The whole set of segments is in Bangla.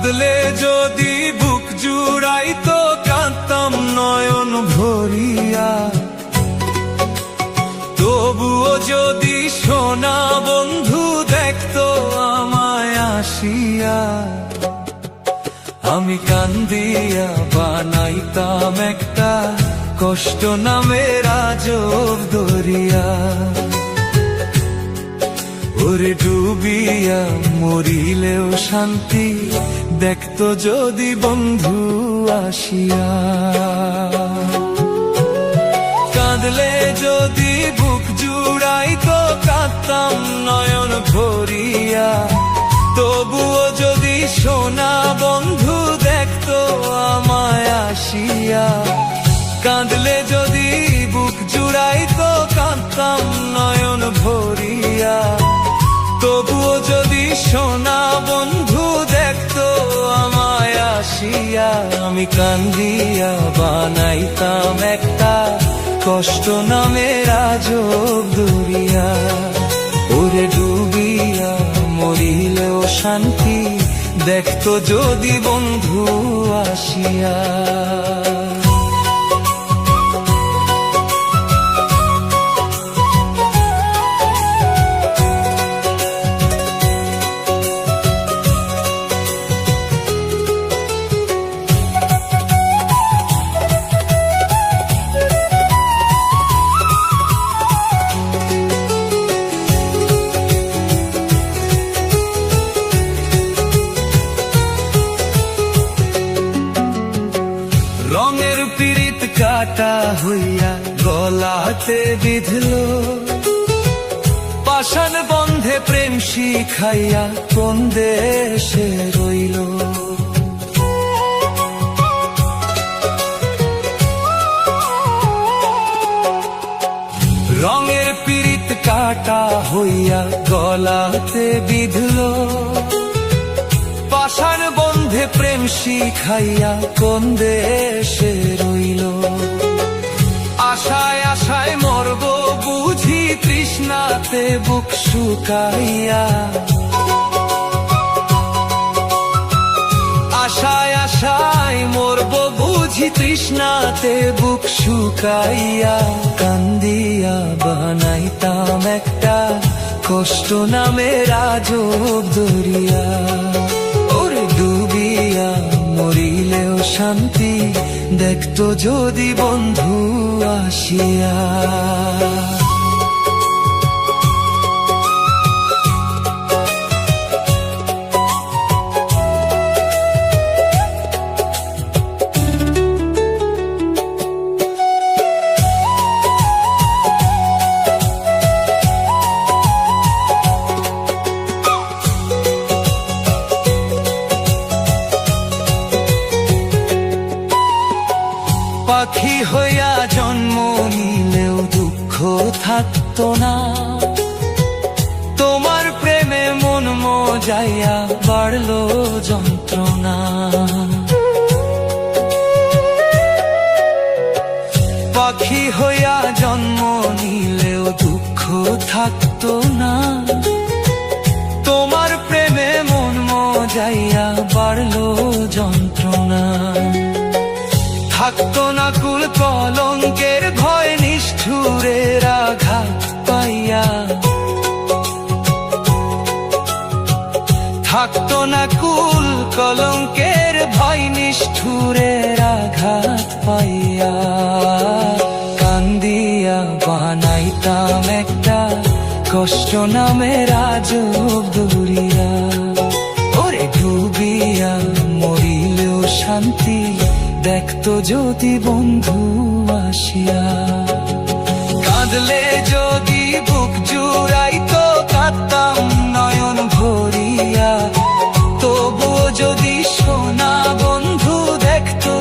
কাঁদলে যদি বুক জুড়াইতো কাঁদতাম নয়ন ভরিয়া, তবুও যদি সোনা বন্ধু দেখতো আমায় আসিয়া, আমি কান্দিয়া বানাইতাম একটা কষ্ট নামের আজব দরিয়া। ওরে ডুবিয়া মরিলেও শান্তি দেখতো যদি বন্ধু আসিয়া। কাঁদলে যদি বুক জুড়াইতো কাঁদতাম নয়ন ভরিয়া, তবুও যদি সোনা বন্ধু দেখতো আমায় আসিয়া, কাঁদলে যদি বুক জুড়াইতো কাঁদতাম নয়ন ভরিয়া, তবুও যদি সোনা বন্ধু দেখতো আমায় আসিয়া, আমি কান্দিয়া বানাইতাম একটা কষ্ট নামের আজব দরিয়া। ওরে ডুবিয়া মরিলেও শান্তি দেখতো যদি বন্ধু আসিয়া। রঙের পিরিত কাটা হইয়া গলাতে বিঁধলো, পাষাণ বন্ধে প্রেম শিখাইয়া কোন দেশে রইল। রঙের পিরিত কাটা হইয়া গলাতে বিঁধলো, পাষাণ বন্ধে প্রেম শিখাইয়া কোন দেশে রইল। আশায় আশায় মরব বুঝি তৃষ্ণাতে বুক শুকাইয়া, আশায় আশায় মরব বুঝি তৃষ্ণাতে বুক শুকাইয়া, কান্দিয়া বানাইতাম একটা কষ্ট নামের আজব দরিয়া। ওরে ডুবিয়া মরিলেও শান্তি দেখতো যদি বন্ধু আসিয়া। পাখি হইয়া জন্ম নিলেও দুঃখ থাকতো না, তোমার প্রেমে মন মজাইয়া বাড়লো যন্ত্রণা। পাখি হইয়া জন্ম নিলেও দুঃখ থাকতো না, তোমার প্রেমে মন মজাইয়া বাড়লো যন্ত্রণা। থাকতো না কুল কলঙ্কের ভয় নিষ্ঠুরের আঘাত পাইয়া, থাকতো না কুল কলঙ্কের ভয় নিষ্ঠুরের আঘাত পাইয়া, কান্দিয়া বানাইতাম একটা কষ্ট নামের আজব দরিয়া। ওরে ডুবিয়া মরিলেও শান্তি দেখতো যদি বন্ধু আসিয়া। কাঁদলে যদি বুক জুড়াইতো কাঁদতাম নয়ন ভরিয়া, তবুও যদি সোনা বন্ধু দেখতো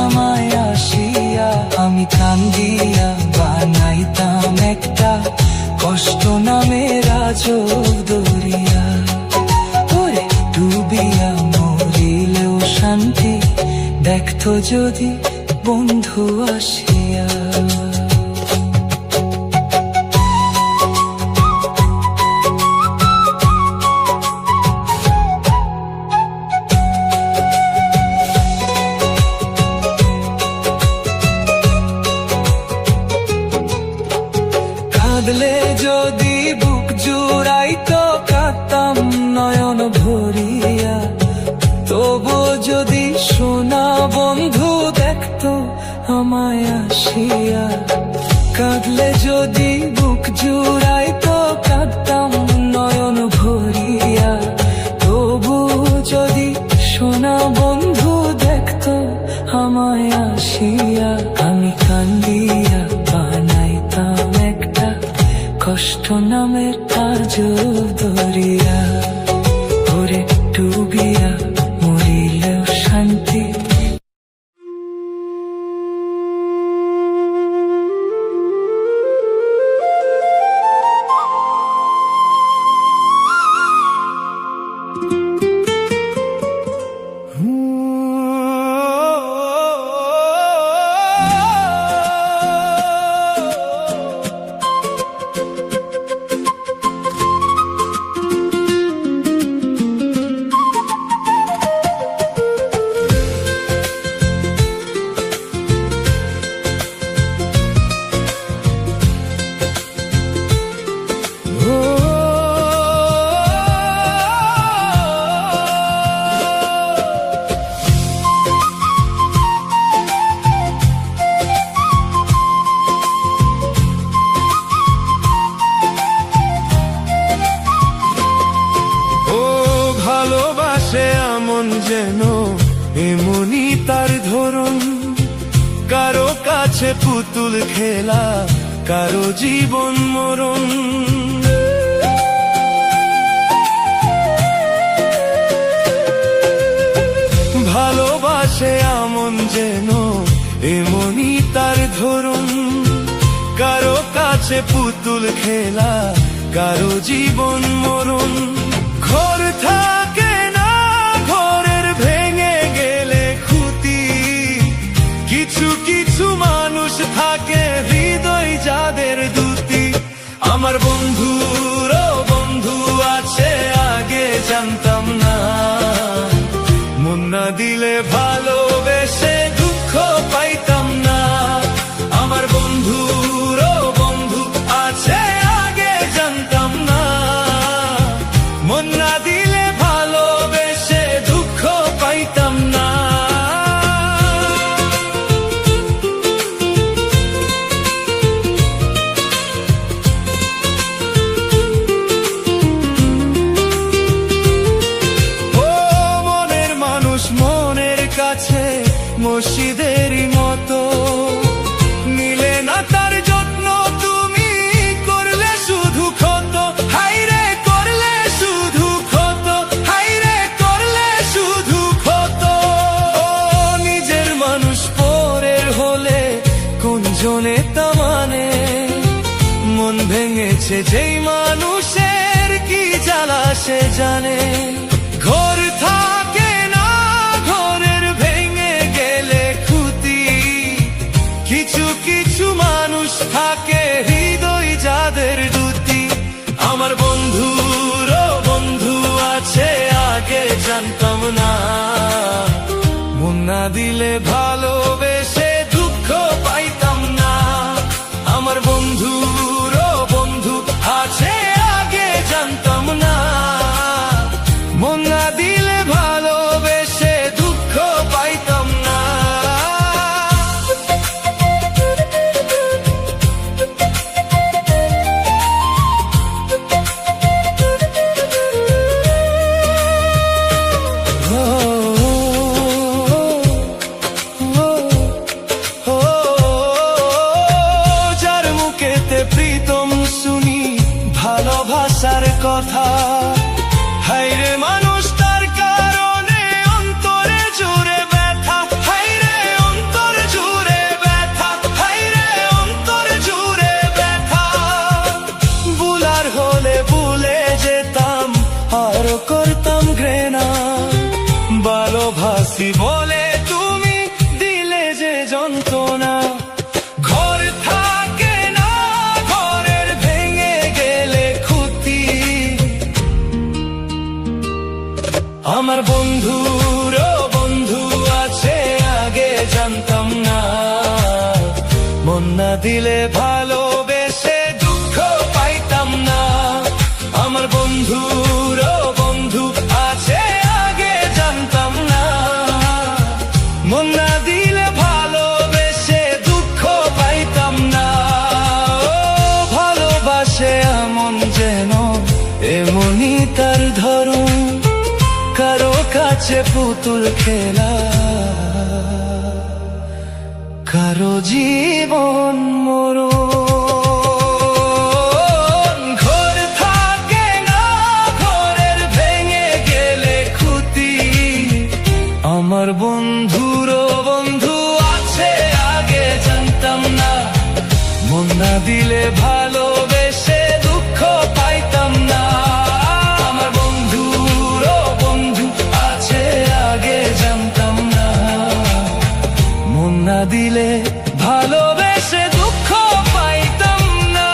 আমায় আসিয়া, আমি কান্দিয়া বানাইতাম একটা কষ্ট নামের আজব দরিয়া। ওরে ডুবিয়া মরিলেও শান্তি দেখতো যদি বন্ধু আসিয়া। হাসিয়া। কাঁদলে যদি বুক জুড়াইতো কাঁদতাম নয়ন ভরিয়া। তবু যদি সোনা বন্ধু দেখতো আমায় আসিয়া, আমি কান্দিয়া বানাইতাম একটা কষ্ট নামের আজব দরিয়া। ওরে ডুবিয়া মরিলেও শান্তি। যেন এমনি তার ধরন, কারো কাছে পুতুল খেলা, কারো জীবন মরণ। ভালোবাসে এমন যেন এমনি তার ধরন, কারো কাছে পুতুল খেলা, কারো জীবন মরণ। ঘর থাকে না, ঘরের ভেঙে গেলে খুঁতি, কিছু কিছু মানুষ থাকে হৃদয় যাদের দুটি। আমার বন্ধুরও বন্ধু আছে আগে জানতাম না, মন না দিলে ভালোবেসে দুঃখ পাইতাম না। আমার বন্ধুরও বন্ধু আছে আগে জানতাম না, মন না দিলে ভালোবেসে দুঃখ পাইতাম না। ও মনের মানুষ মনের কাছে মসজিদেরই মতো, নিলে না তার যত্ন তুমি করলে শুধু ক্ষত। হাইরে করলে শুধু ক্ষত, হাইরে করলে শুধু ক্ষত। ও নিজের মানুষ পরের হলে কোন জনে তা মানে, মন ভেঙেছে যেই মানুষের কি জ্বালা সে জানে। ঘর থাকে না, ঘরের ভেঙে গেলে খুঁতি, কিছু কিছু মানুষ থাকে হৃদয় যাদের দুটি। আমার বন্ধুরও বন্ধু আছে আগে জানতাম না, মন না দিলে ভালোবেসে দুঃখ পাইতাম না। আমার বন্ধুরও বন্ধু আছে আগে জানতাম না, মন না দিলে ভালোবেসে দুঃখ পাইতাম না। যার মুখেতে প্রীতম শুনি ভালোবাসার কথা, হাইরে মানুষ তার কারণে অন্তরে জুড়ে ব্যথা। হাইরে অন্তর জুড়ে ব্যথা, হাইরে অন্তর জুড়ে ব্যথা। বুলার হলে ভুলে যেতাম আর করতাম ঘৃণা, ভালোবাসি বলে তুমি দিলে যে যন্ত্রণা। ঘর থাকে না, ঘরের ভেঙে গেলে খুঁতি, আমার বন্ধুরও বন্ধু আছে আগে জানতাম না, মন না দিলে ভালোবেসে দুঃখ পাইতাম না। আমার বন্ধুরও বন্ধু আছে আগে জানতাম না, মন না দিলে ভালোবেসে দুঃখ পাইতাম আছে পুতুল খেলা, কারো জীবন মরণ। ঘর থাকে না, ঘরের ভেঙে গেলে ক্ষতি। আমার বন্ধুরও বন্ধু আছে, আগে জানতাম না। মন না দিলে ভালোবেসে দুঃখ পাইতাম না। আমার বন্ধুরও বন্ধু আছে, আগে জানতাম না। মন না দিলে ভালোবেসে দুঃখ পাইতাম না।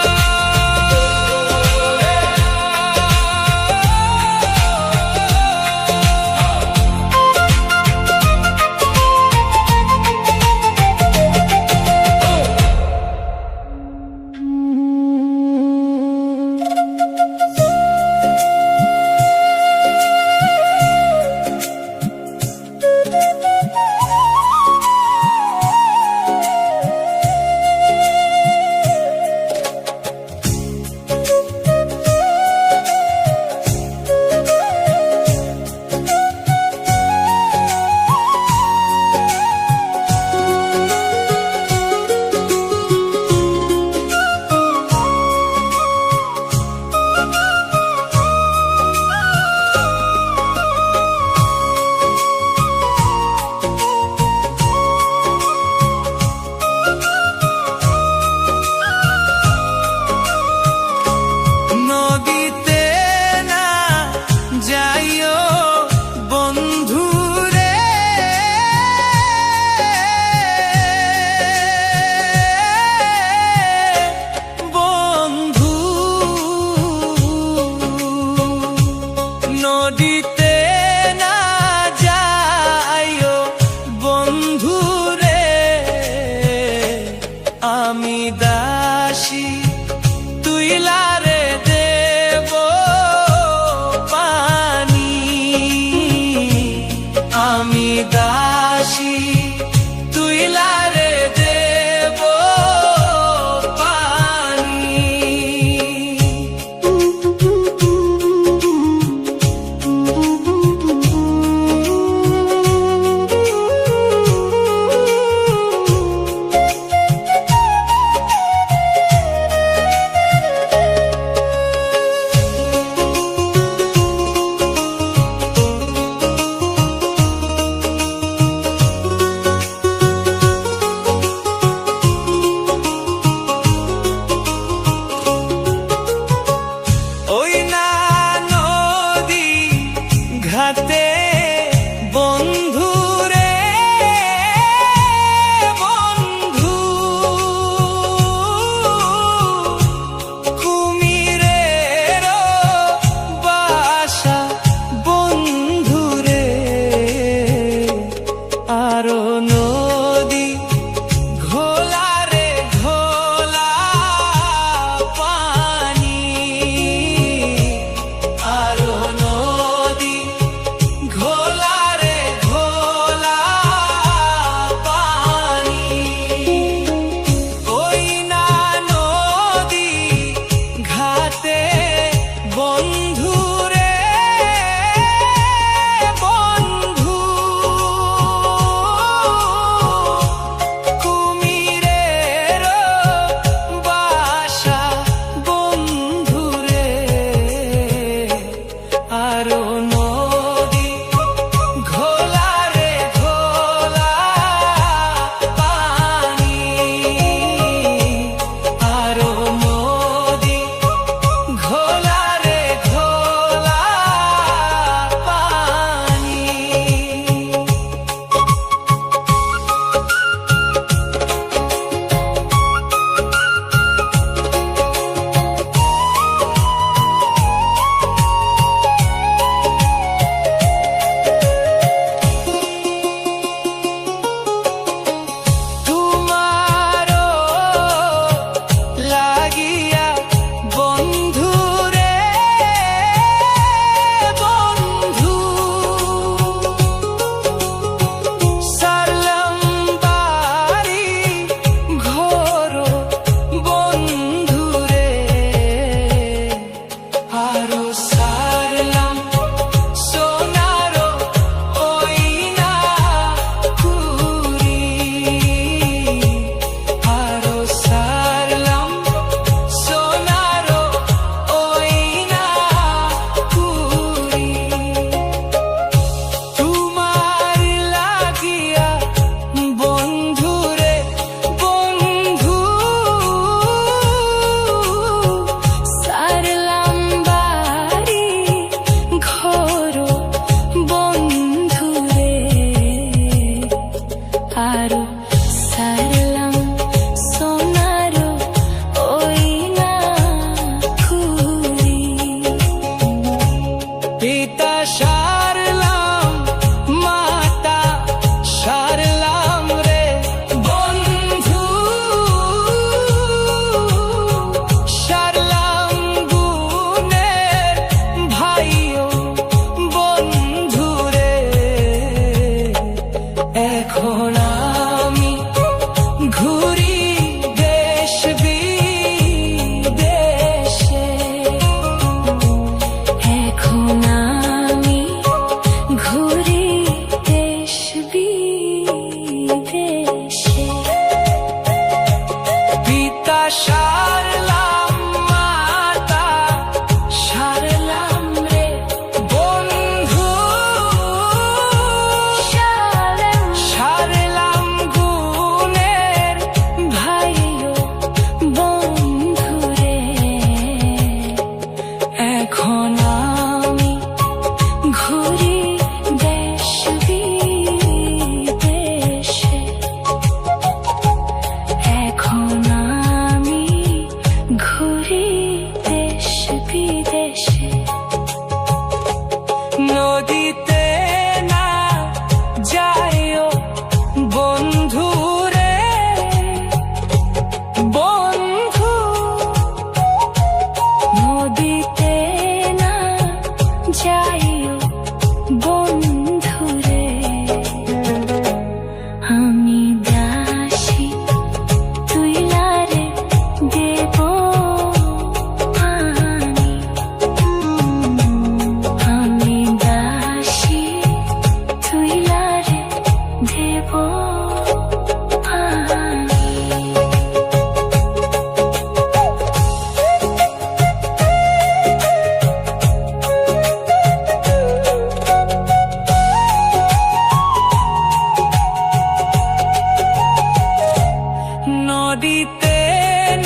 নদীতে না যাইও বন্ধু রে, বন্ধু। নদীতে না যাইও বন্ধু রে, আমি দাসী তুই লারে দেব পানি। আমি দাসী তুই লারে দেব পানি। এখন আমি ঘুরি দেশ বিদেশে, এখন আমি ঘুরি দেশ বিদেশে। নদীতে না যাইও বন্ধু রে, বন্ধু, নদীতে না যাইও বন্ধু রে। আমি দাসী তুইলারে দেব পানি, আমি দাসী তুইলারে দেব পানি। নদীতে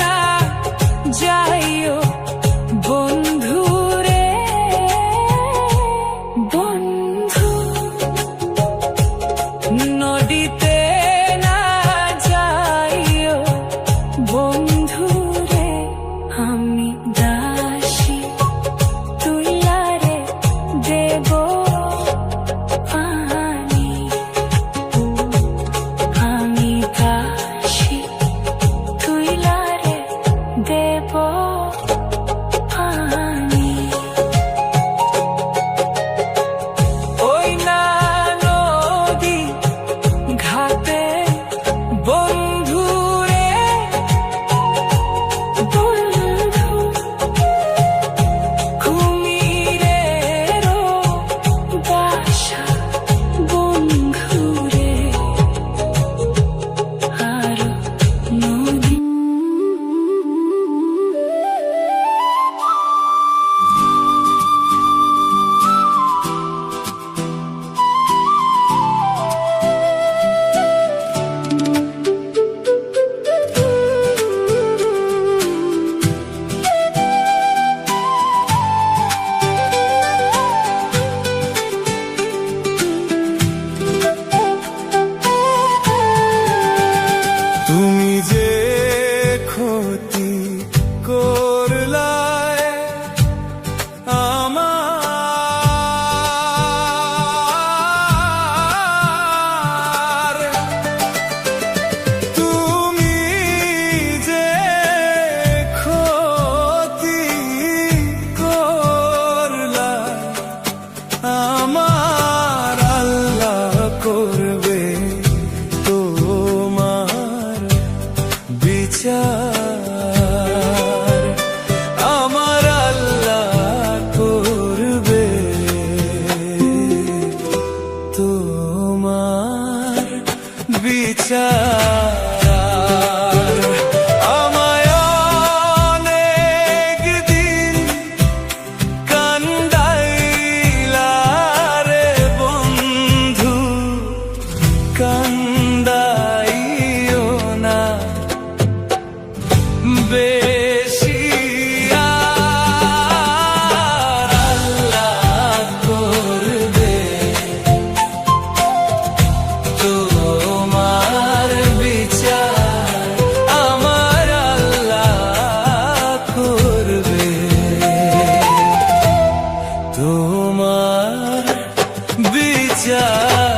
না যাইও বন্ধু রে, বন্ধু, নদীতে না যাইও বন্ধু রে। আমি দাসী তুইলারে দেব পানি, আমি দাসী তুইলারে দেব পানি। ওই না নদী ঘাটে বন্ধু রে, বন্ধু, কুমিরেরও বাসা বন্ধু রে। আর নদী তুমি যে ক্ষতি করলায় আমার, তুমি যে ক্ষতি করলায় আমার, আল্লাহ করবে তোমার বিচার, আমার আল্লাহ করবে তোমার বিচার। আমায় অনেক দিন কান্দাইলা রে বন্ধু, কান্দাইও না বেশি, আর আল্লাহ করবে তোমার বিচার, আমার আল্লাহ করবে তোমার বিচার।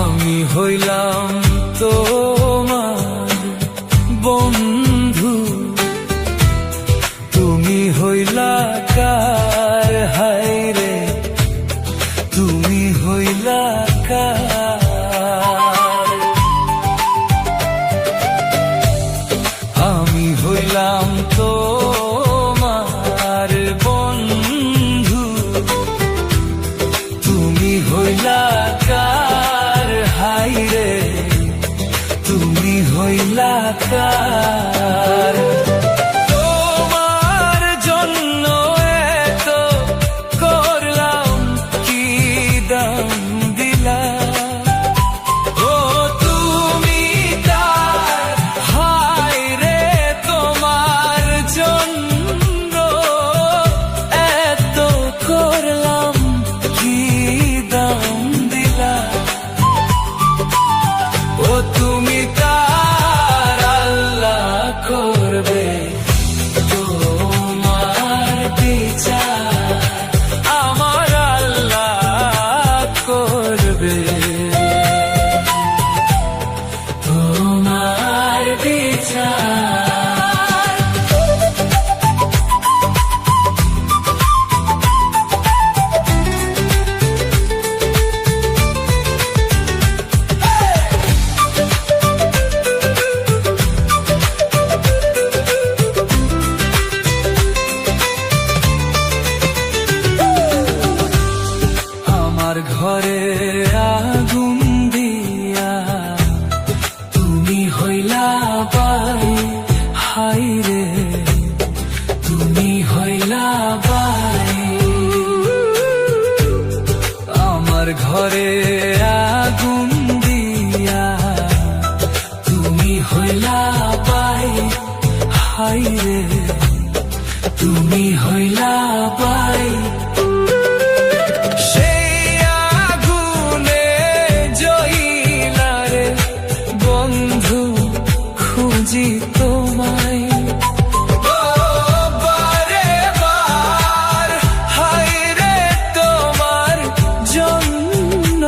আমি হইলাম তোমার বন্ধু, তুমি হইলা কার, হায় রে তুমি হইলা কার। আমি হইলাম তোমার বন্ধু, তুমি হইলা কার, হায় রে তুমি হইলা কার। হাই রে তুমি হইলা বাই সেই আগুনে জ্বলিলা রে বন্ধু খুঁজি তোমায় ও বারে বার হাই রে তোমার জন্য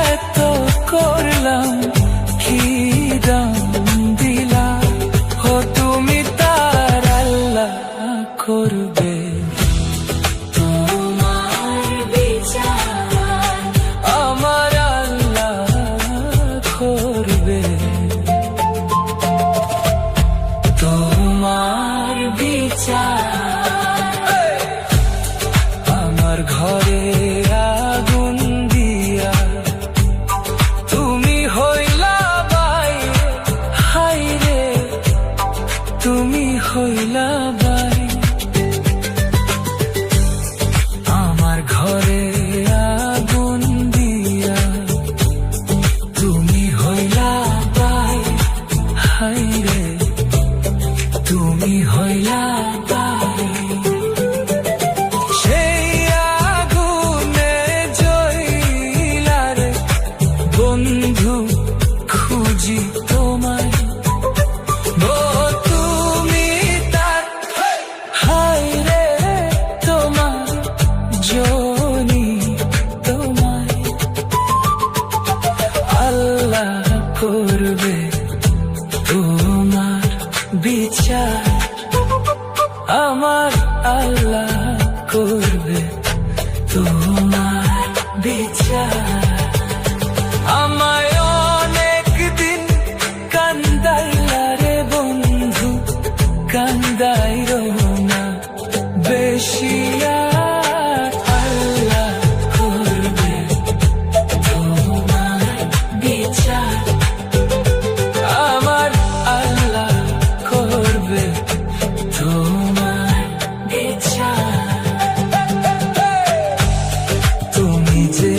এত করলাম কি দাম দিলা ও তুমি তার আল্লাহ করবে তোমার বিচার আমার আল্লাহ করবে তোমার বিচার আমার ঘরে আগুন দিয়া তুমি হইলা বাই হাই রে তুমি হইলা বাই আমার ঘরে আগুন দিয়া তুমি হইলা বাই হাই রে তুমি হইলা বাই সেই আগুনে জ্বলিলা রে বন্ধু খুঁজি তোমায় ও তুমি তার হাই রে তোমার জনি তোমায় আল্লাহ করবে তোমার বিচার আমার আল্লাহ করবে তোমার বিচার আমায় অনেক দিন কান্দাইলা রে বন্ধু কান্দাইরো না বেশি আর আল্লাহ করবে তোমার বিচার আমার আল্লাহ করবে তোমার বিচার তুমি যে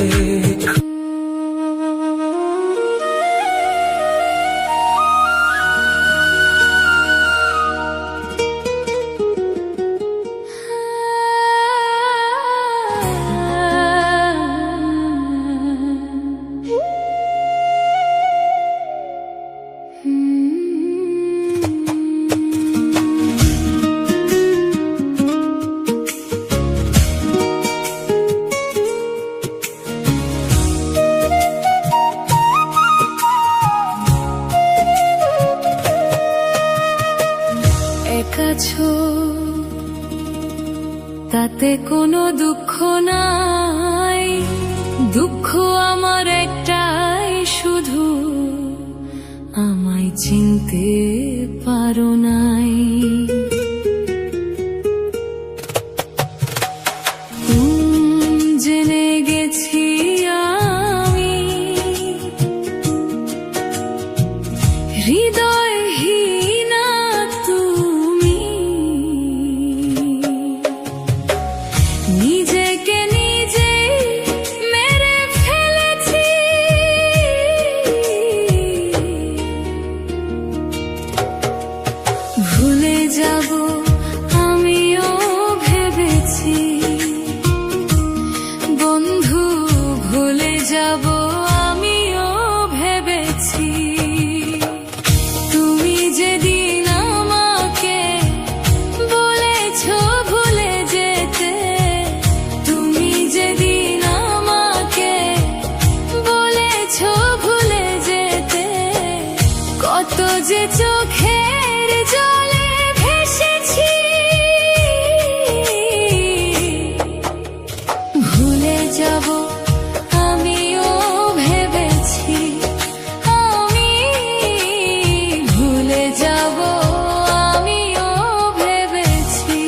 একাছো তাতে কোনো দুঃখ নাই দুঃখ আমার একটাই শুধু আমায় চিনতে পারো নাই জেনে গেছি আমি হৃদয়হীনা তুমি নিজেকে নিজে মেরে ফেলেছি ভুলে যাব আমিও ভেবেছি বন্ধু ভুলে যাব আমিও ভেবেছি তুমি যেদিন আমাকে বলেছো ভুলে যেতে তুমি যেদিন আমাকে বলেছো ভুলে যেতে কত যে চোখের জলে ভেসেছি ভুলে যাব আমিও ভেবেছি আমি ভুলে যাব আমিও ভেবেছি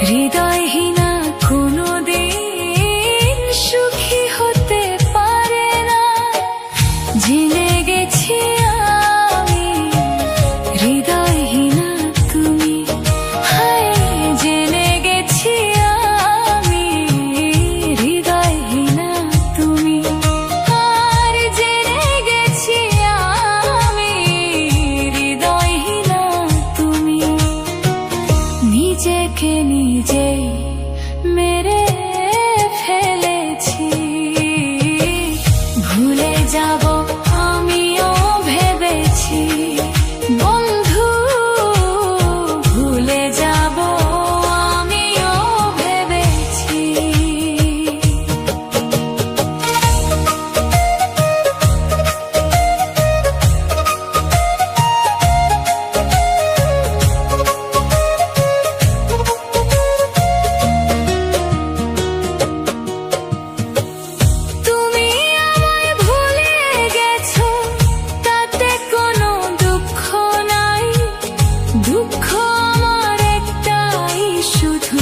হৃদয়হীনা কোনোদিন সুখী হতে পারে না। জেনে গেছি আমি হৃদয়হীনা তুমি, হায় জেনে গেছি আমি হৃদয়হীনা তুমি, আর জেনে গেছি আমি হৃদয়হীনা তুমি। নিজেকে নিজেই মেরে ফেলেছি, ভুলে যাব আমিও ভেবেছি বন্ধু, ভুলে যাব আমিও ভেবেছি। তুমি আমায় ভুলে গেছো, তাতে কোনো দুঃখ নাই। দুঃখ আমার একটাই, শুধু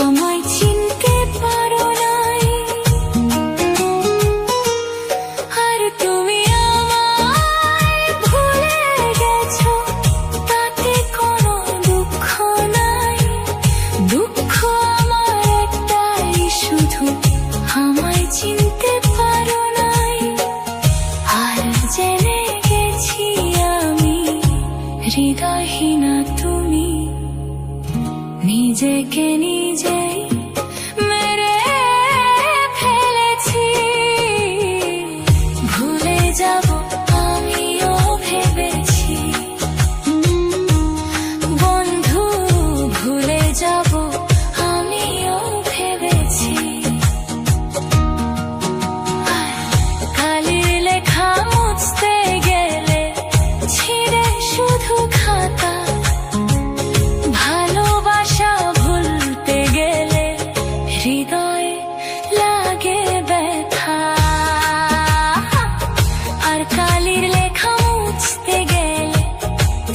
আমায় চিনতে পারো নাই। আর তুমি আমায় ভুলে গেছো, তাতে কোনো দুঃখ নাই। দুঃখ আমার একটাই, শুধু আমায় চিনতে পারো নাই। আর জেনে গেছি আমি হৃদয়হীনা তুমি, নিজেকে নিজেই মেরে ফেলেছি। ভুলে যাব আমিও ভেবেছি বন্ধু, ভুলে যাব আমিও ভেবেছি। কালির লেখা মুছতে গেলে ছিঁড়ে শুধু খাতা, ভালোবাসা ভুলতে গেলে হৃদয় লাগে ব্যথা। আর কালির লেখা মুছতে গেলে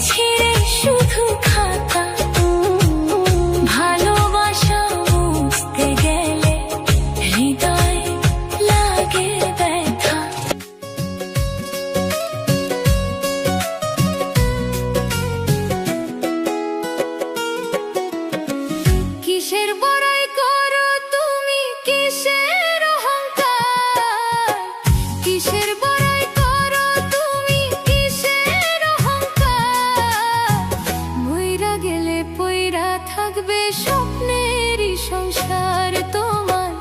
ছিঁড়ে শুধু খাতা, ভালোবাসা মুছতে গেলে হৃদয় লাগে ব্যথা। কিসের বড়াই করো তুমি, কিসের অহংকার? কিসের বড়াই করো তুমি, কিসের অহংকার? মইরা গেলে পইরা থাকবে স্বপ্নেরই সংসার তোমার,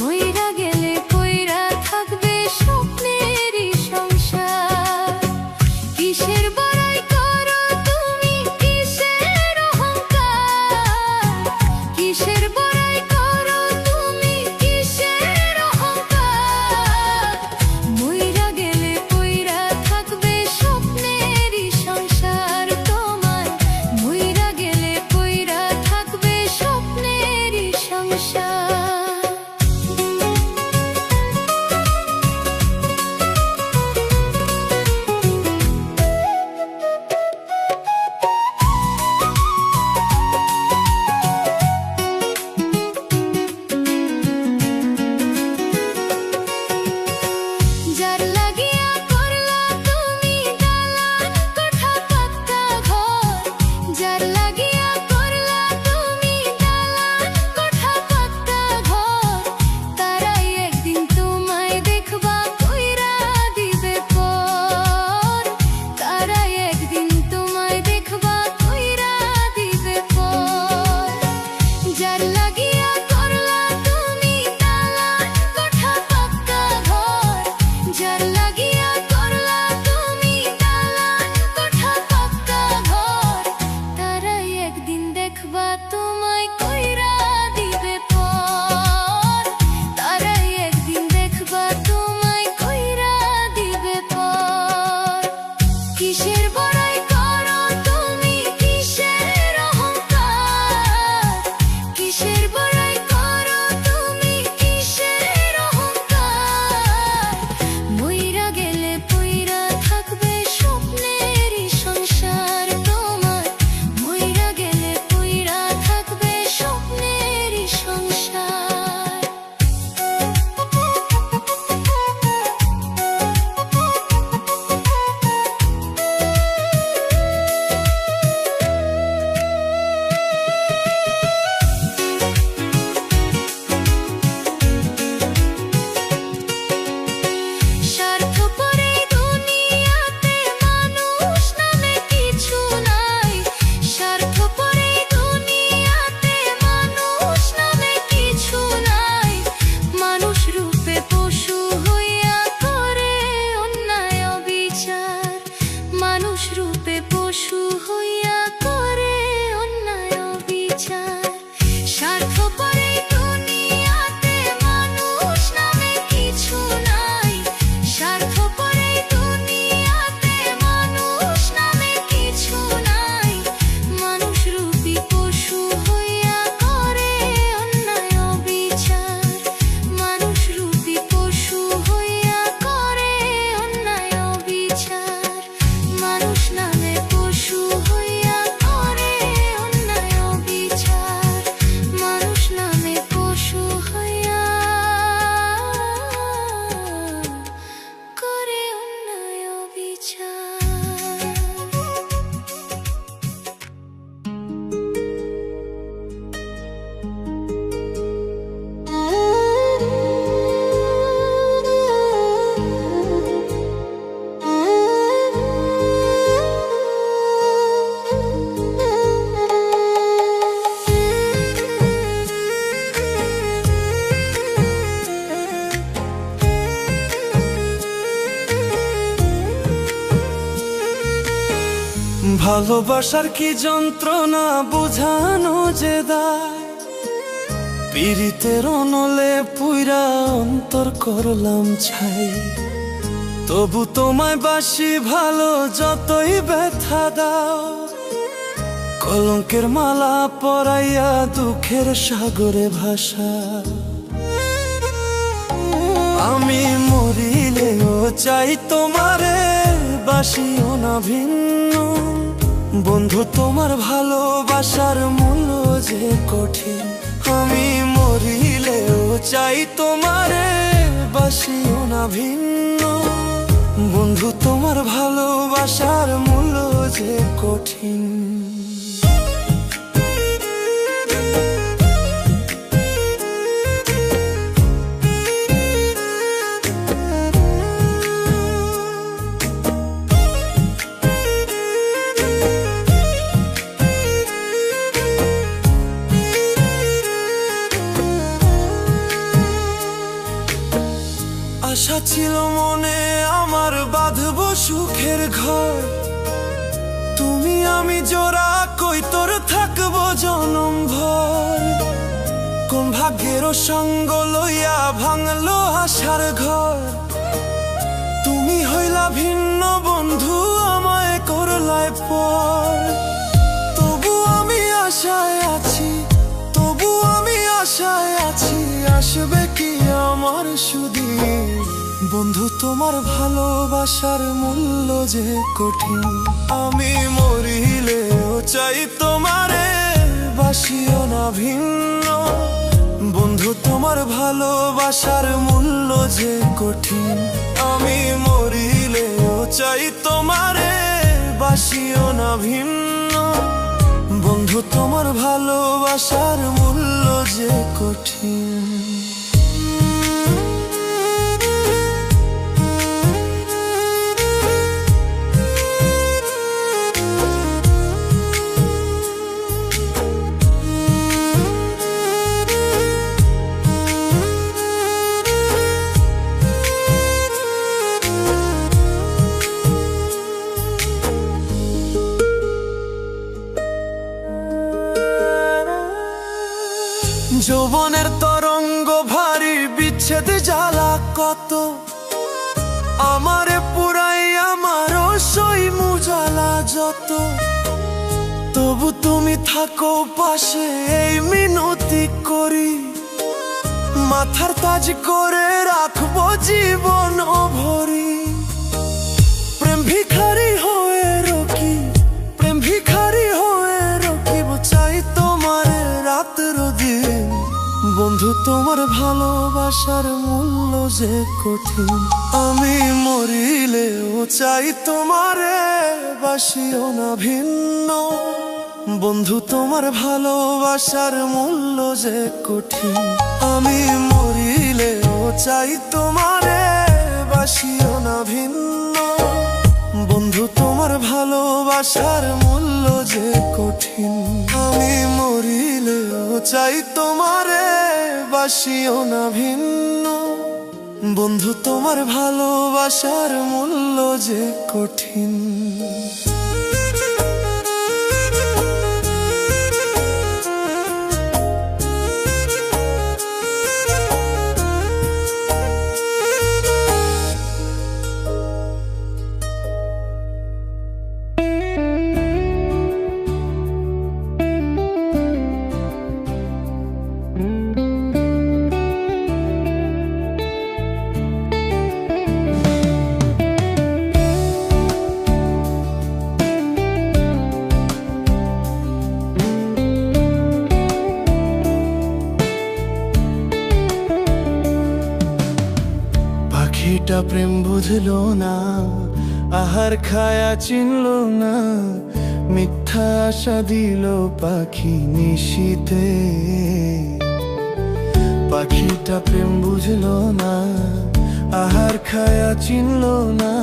মইরা গেলে পইরা থাকবে স্বপ্নেরই সংসার। কিসের বড়াই করো তুমি, কিসের অহংকার? কিসের বড়াই করো তুমি, কিসের অহংকার? মইরা গেলে পইরা থাকবে স্বপ্নেরই সংসার তোমার, মইরা গেলে পইরা থাকবে স্বপ্নেরই সংসার। ভালোবাসার কি যন্ত্রণা বুঝানো যে দায়, পীড়িতের অনলে পুইরা অন্তর করলাম ছাই। তবু তোমায় বাসি ভালো যতই ব্যথা দাও, কলঙ্কের মালা পরাইয়া দুঃখের সাগরে ভাষা। আমি মরিলেও চাই তোমারে বাসিও না ভিন্ন, বন্ধু তোমার ভালোবাসার মূল্য যে কঠিন। আমি মরিলেও চাই তোমারে বাসিও না ভিন্ন, বন্ধু তোমার ভালোবাসার মূল্য যে কঠিন। আশা ছিল মনে আমার বাঁধবো সুখের ঘর, তুমি আমি জোড়া কই তোর থাকবো জনম ভর। কোন ভাগ্যেরও সঙ্গ লইয়া ভাঙলো আশার ঘর, তুমি হইলা ভিন্ন বন্ধু আমায় করলায় পর। তবু আমি আশায় আছি, তবু আমি আশায় আছি, আসবে কি আমার সুদিন। বন্ধু তোমার ভালোবাসার মূল্য যে কঠিন। আমি মরিলেও চাই তোমারে বাসিও না ভিন্ন, বন্ধু তোমার ভালোবাসার মূল্য যে কঠিন। আমি মরিলেও চাই তোমারে বাসিও না ভিন্ন, বন্ধু তোমার ভালোবাসার মূল্য যে কঠিন। যৌবনের তরঙ্গ ভারী বিচ্ছেদ জ্বালা কত, আমারে পুরাই আমারও সই মুজালা যত। তবু তুমি থাকো পাশে এই মিনতি করি, মাথার তাজ করে রাখবো জীবন ভরি। প্রেম ভিখারি হয়ে রকি, প্রেম ভিখারি হয়ে রকিব, চাই তোমার রাত দিন। বন্ধু তোমার ভালোবাসার মূল্য যে কঠিন। আমি মরিলেও চাই তোমারে বাসিও না ভিন্ন, বন্ধু তোমার ভালোবাসার মূল্য যে কঠিন। আমি মরিলেও চাই তোমারে বাসিও না ভিন্ন, বন্ধু তোমার ভালোবাসার মূল্য যে কঠিন। আমি মরিলেও চাই তোমারে বাসিও না ভিন্ন, বন্ধু তোমার ভালোবাসার মূল্য যে কঠিন। পাখিটা প্রেম বুঝলো না, আহার খায়া চিনলো না, মিথ্যা আশা দিল পাখি নিশীতে। পাখিটা প্রেম বুঝলো না, আহার খায়া চিনলো না,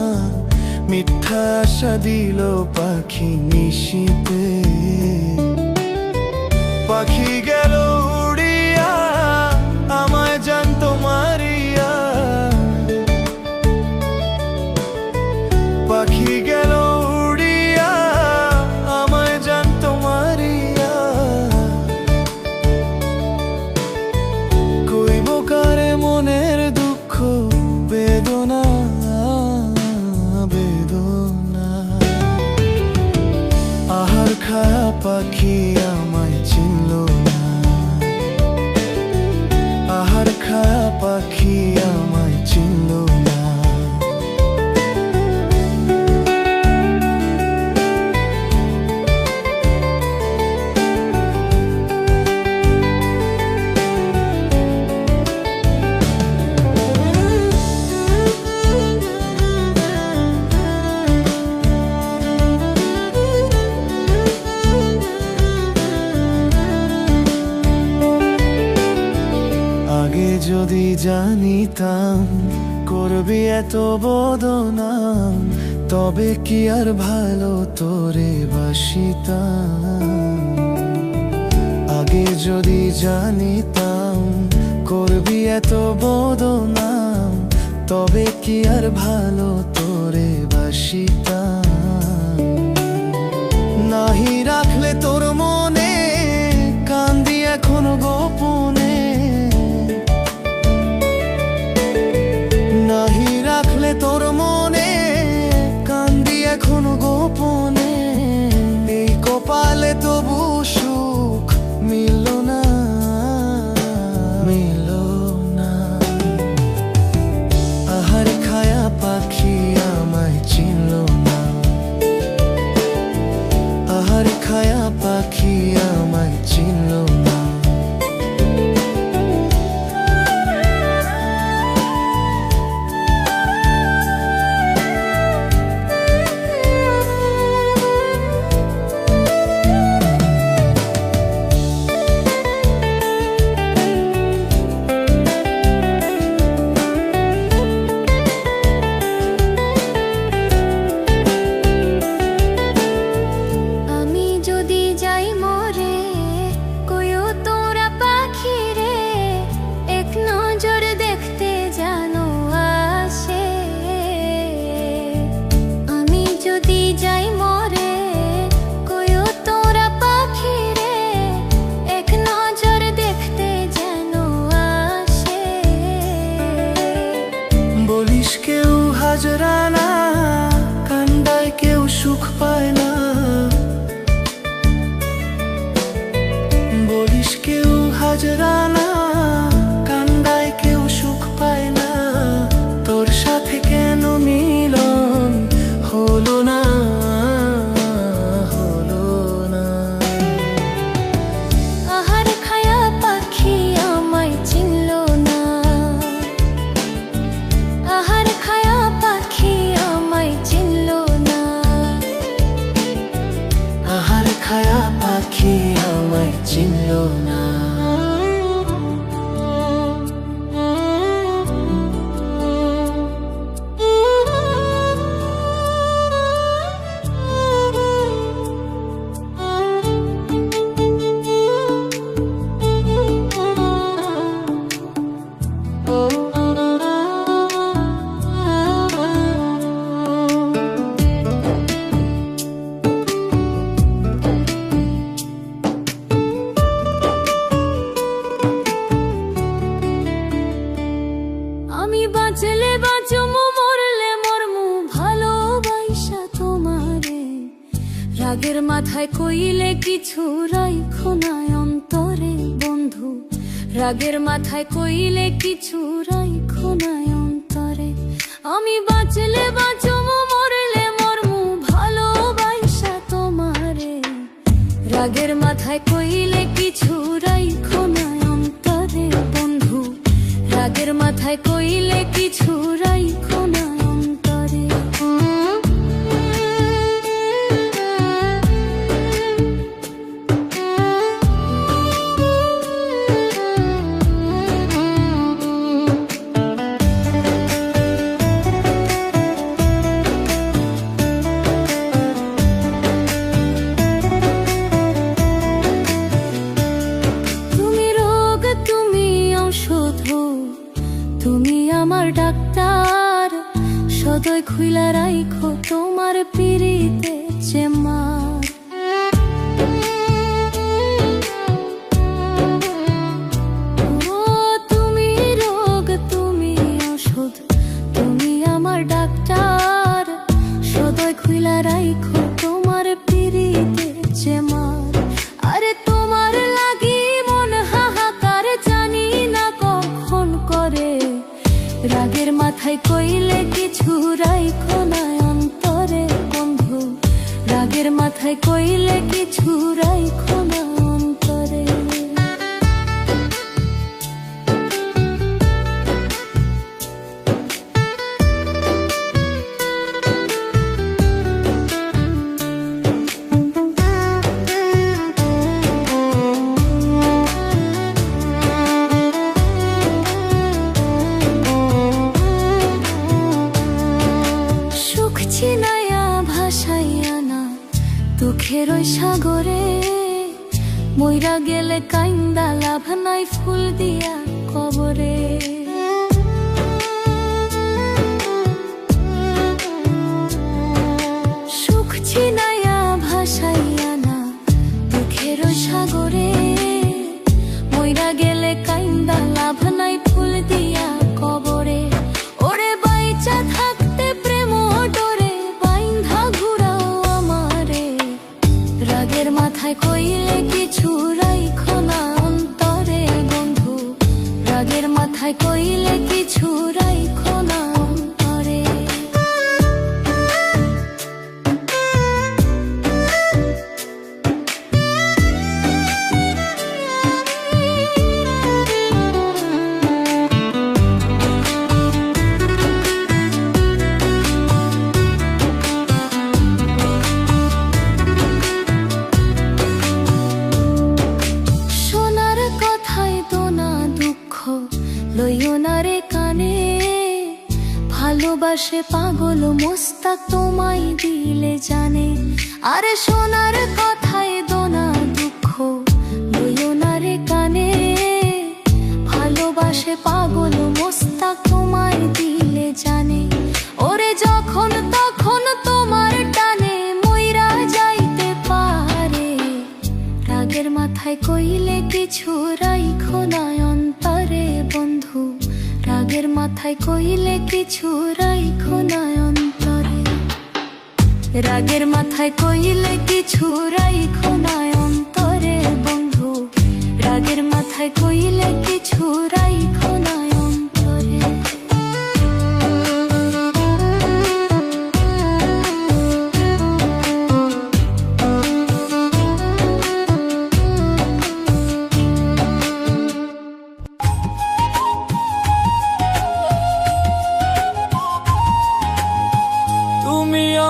মিথ্যা আশা দিল পাখি নিশীতে। পাখি গেল উড়িয়া আমায় জানতো মারিয়া, পাখি গেল উড়িয়া যদি জানিতাম করবি এত বদনাম, তবে কি আর ভালো তোরে বাসিতাম। আগে যদি জানিতাম করবি এত বদনাম, তবে কি আর ভালো তোরে বাসিতাম। নাহি রাখলে তোর মনে কান্দি এখন গোপনে, নাহি রাখলে তোর মনে কান্দি এখন গোপনে। এই কপালে তবু সুখ মিলল না, মিলল না। আহার খায়া পাখি আমায় চিনল না, আহার খায়া পাখি আমায় চিনল না। বলিস কেউ হাজরানা, কান্দায় কেউ সুখ পায় না। বলিস কেউ হাজরানা, কান্দায় কেউ সুখ পায় না। তোর সাথে কেন মিলন হলো না, হলো না। আহার খায়া পাখি আমায় চিনল না, আহার খায়া পাখি আমায় চিনল না। আহার খায়া পাখি আমায় চিনল না। আমি বাঁচলে বাঁচমু, মরলে মরমু, ভালোবাসা তোমারে। রাগের মাথায় কইলে কিছু রাইখো না অন্তরে বন্ধু, রাগের মাথায় কইলে কিছু রাইখো না অন্তরে। আমি বাঁচলে বাঁচমু, মরলে মরমু, ভালোবাসা তোমারে। রাগের মাথায় কইলে কিছু রাইখো না অন্তরে বন্ধু, রাগের মাথায় কইলে কিছু রাইখো না অন্তরে। তুমি রোগ, তুমি ঔষধ, তুমি আমার ডাক্তার। সদয় খুইলা রাইখো তোমার পিরিতে চেমার। ও তুমি রোগ, তুমি ঔষধ, তুমি আমার ডাক্তার। সদয় খুইলা রাইখো তোমার পিরিতে চেমার। আরে তোমার লাগি মন হাহাকার, জানি না কখন করে। রাগের মাথায় কইলে কিছু রাইখো না অন্তরে বন্ধু, রাগের মইরা গেলে কাইন্দা লাভ নাই ফুল দিয়া কবরে। সুখ ছিনাইয়া ভাসাইয়া না দুঃখের সাগরে, মইরা গেলে কাইন্দা লাভ নাই ফুল দিয়া কবরে। ওরে বাইচা থাকতে প্রেম ডরে বাইন্ধা ঘুরাও আমারে, রাগের মাথায় কইলে কিছু রাইখো না অন্তরে বন্ধু, রাগের মাথায় কইলে কিছু রাইখো না অন্তরে। লইও না রে কানে, ভালোবাসে পাগল মোস্তাক তোমায় দিলে জানে। আরে সোনার কথায় দোনা দুঃখ লইও না রে কানে, ভালোবাসে পাগল মোস্তাক তোমায় দিলে জানে। ওরে যখন তখন তোমার টানে মইরা যাইতে পারে, রাগের মাথায় কইলে কিছু রাইখো না অন্তরে বন্ধু, রাগের মাথায় কইলে কিছু রাইখো না অন্তরে। রাগের মাথায় কইলে কিছু রাইখো না অন্তরে বন্ধু, রাগের মাথায় কইলে কিছু রাইখো না অন্তরে।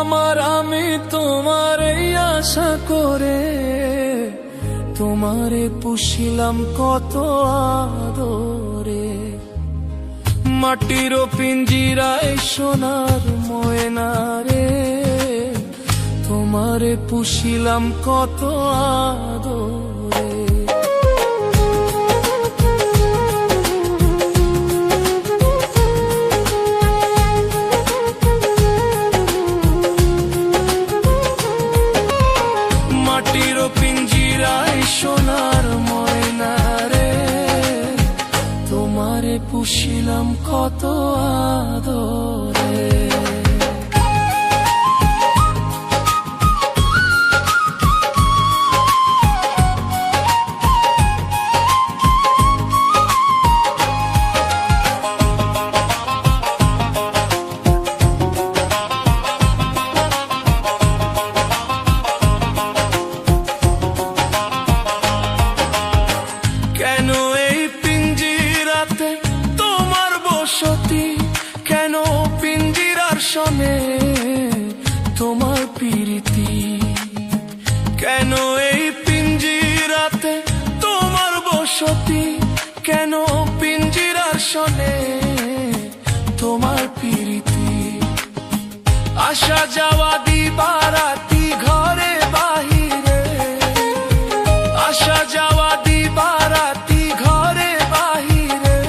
আমার আমি তোমার এই আশা করে, তোমারে পুষিলাম কত আদরে। মাটির পিঞ্জিরায় সোনার ময়না রে, তোমারে পুষিলাম কত আদরে। পিঞ্জিরায় সোনার ময়না রে, তোমারে পুষিলাম কত আদরে। কেন পিঞ্জিরার সনে তোমার প্রীতি, কেন এই পিঞ্জিরাতে তোমার বসতি, কেন পিঞ্জিরার সনে তোমার প্রীতি। আসা যাওয়া দিবারাতি ঘরে বাহিরে, আসা যাওয়া দিবারাতি ঘরে বাহিরে,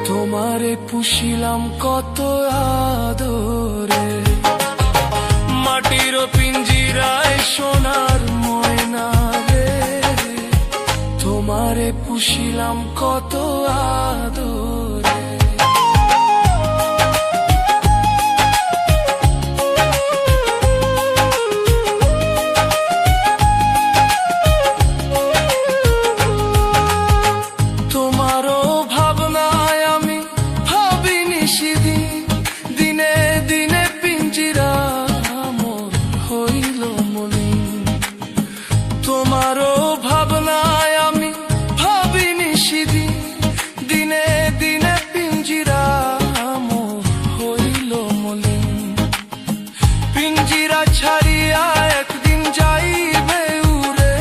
তোমারে পুষিলাম কত আদরে। মাটির পিঞ্জিরায় সোনার ময়না রে, তোমারে পুষিলাম কত আদরে। তোমারও ভাবনায় আমি ভাবিনি সেদিন, দিনে দিনে পিঞ্জিরা মোর হইল মলিন। পিঞ্জিরা ছাড়িয়া একদিন যাইবে উড়ে,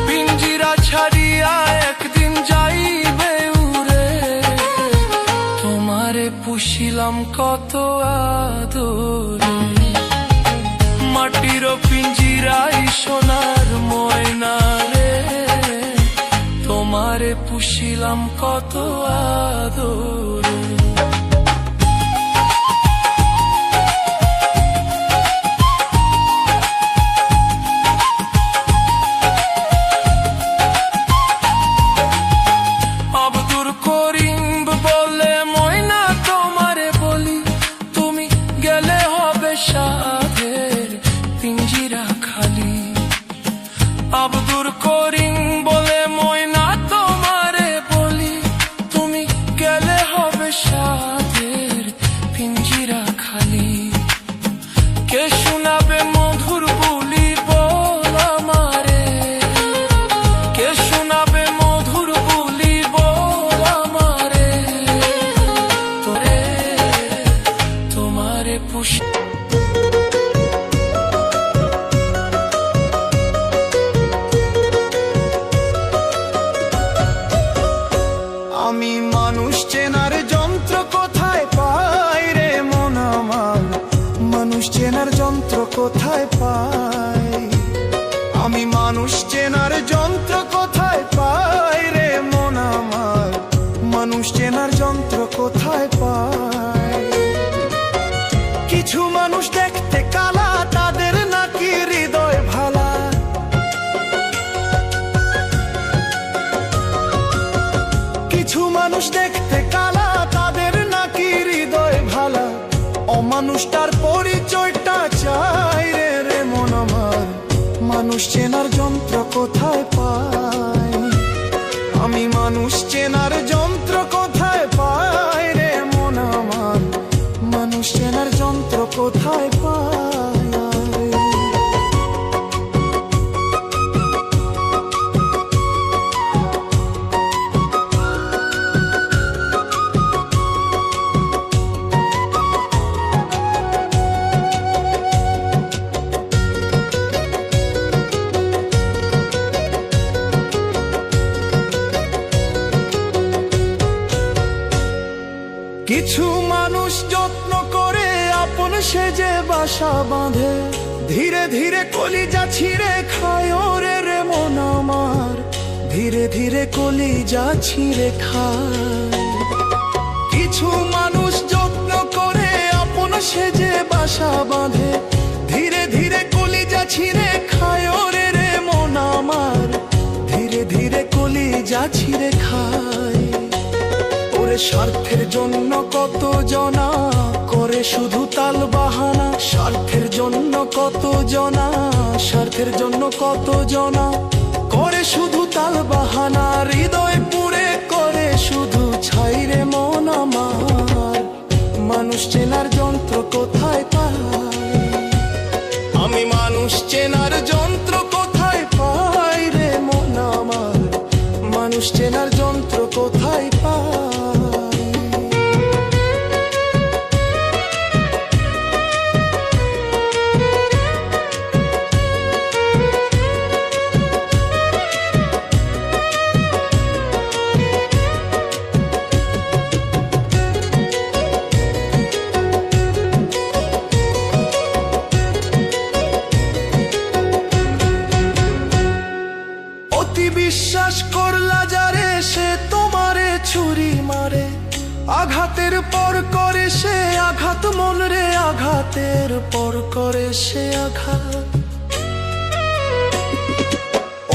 পিঞ্জিরা ছাড়িয়া একদিন যাইবে উড়ে। তোমারে পুষিলাম কত আদরে, মাটির পিঞ্জিরায় সোনার ময়না তোমারে পুষিলাম কত আদরে। আব্দুল করিম বলে ময়না তোমারে বলি, তুমি গেলে হবে সাধের পিঞ্জিরা খালি। আব্দুল করিম বলে ময়না তোমারে বলি, তুমি গেলে হবে সাধের পিঞ্জিরা খালি। কে শোনাবে মধুর বুলি বল আমারে, কে শোনাবে মধুর বুলি বল আমারে, তোরে তোমারে পুষি। আমি মানুষ চেনার যন্ত্র কোথায় পাই রে মন আমার, মানুষ চেনার যন্ত্র কোথায় পাই। আমি মানুষ চেনার যন্ত্র কোথায় পাই রে মন আমার, মানুষ চেনার যন্ত্র কোথায় পাই। কিছু মানুষ দেখতে কালা, তাদের নাকি হৃদয় ভালা। কিছু মানুষ দেখতে কালা, তাদের নাকি হৃদয় ভালা। অমানুষটার পরিচয়টা চাই রে রে মন আমার, মানুষ চেনার যন্ত্র কোথায় পাই। আমি মানুষ চেনার যন্ত্র কোথায় পাই রে মন আমার, মানুষ চেনার যন্ত্র কোথায় পাই। কিছু মানুষ যত্ন করে আপন সেজে বাসা বাঁধে, ধীরে ধীরে কলিজা ছিঁড়ে খায় ওরে রে মন আমার, ধীরে ধীরে কলিজা ছিঁড়ে খায়। কিছু মানুষ যত্ন করে আপন সেজে বাসা বাঁধে, ধীরে ধীরে কলিজা ছিঁড়ে খায় ওরে রে মন আমার, ধীরে ধীরে কলিজা ছিঁড়ে খায়। ওরে স্বার্থের জন্য কত জনা করে শুধু তাল বাহানা, স্বার্থের জন্য কত জনা, স্বার্থের জন্য কত জনা করে শুধু তাল বাহানা। হৃদয় পুড়ে করে শুধু ছাই রে মন আমার, মানুষ চেনার যন্ত্র কোথায় পাই। আমি মানুষ চেনার যন্ত্র কোথায় পাই রে মন আমার, মানুষ চেনার যন্ত্র কোথায় পাই। বিশ্বাস করলা যারে সে তোমারে ছুরি মারে, আঘাতের পর করে সে আঘাত মন রে, আঘাতের পর করে সে আঘাত।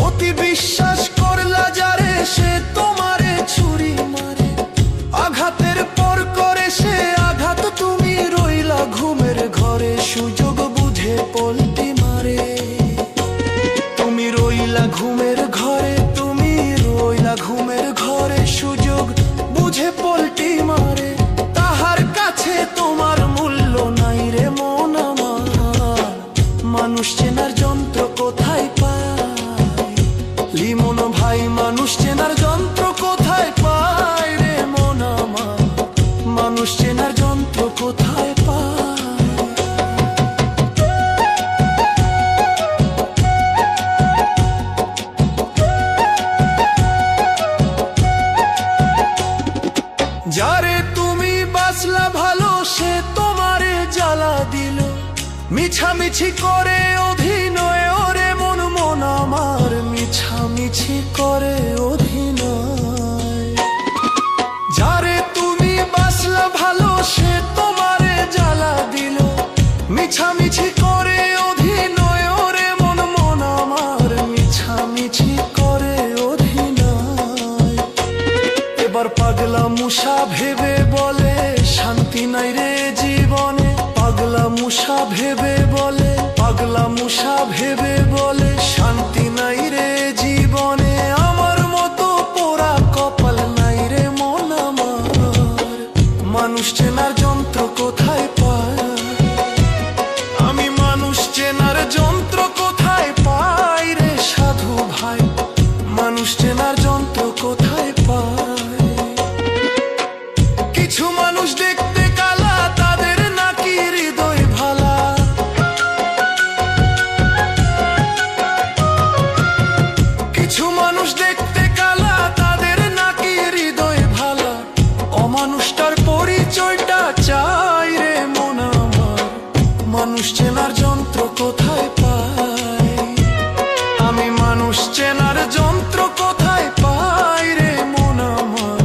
অতি বিশ্বাস করলা যারে সে তোমারে ছুরি মারে, আঘাতের পর করে সে আঘাত। তুমি রইলা ঘুমের ঘরে সুযোগ বুঝে পল্টি মারে, তুমি রইলা ঘুমের ঘরে, তুমি রইলা ঘুমের ঘরে সুযোগ বুঝে পল্টি মারে। তাহার কাছে তোমার মূল্য নাই রে মন আমার, মানুষ চেনার যন্ত্র কোথায় পাই। লিমন ভাই মানুষ চেনার যন্ত্র কোথায় পাই রে মন আমার, মানুষ চেনার যন্ত্র কোথায় পাই। যারে তুমি বাসলা ভালো সে তোমারে জ্বালা দিল, মিছামিছি করে অভিনয় ওরে মন মন আমার, মিছামিছি করে অভিনয়। মূষা ভেবে বলে শান্তি নাই রে জীবনে, পাগলা মূষা ভেবে বলে, পাগলা মূষা ভেবে বলে শান্তি নাই রে জীবনে। আমার মতো পোড়া কপাল নাই রে মন আমার, মানুষ চেনার যন্ত্র কোথায় পায়? আমি মানুষ চেনার যন্ত্র কোথায় পাই রে সাধু ভাই, মানুষ চেনার যন্ত্র কোথায় পায়? কিছু মানুষ দেখতে কালা, তাদের নাকি হৃদয় ভালা। কিছু মানুষ দেখতে কালা, তাদের নাকি হৃদয় ভালা। অমানুষটার পরিচয়টা চাই রে মন আমার, মানুষ চেনার যন্ত্র কোথায় পাই? আমি মানুষ চেনার যন্ত্র কোথায় পাই রে মন আমার,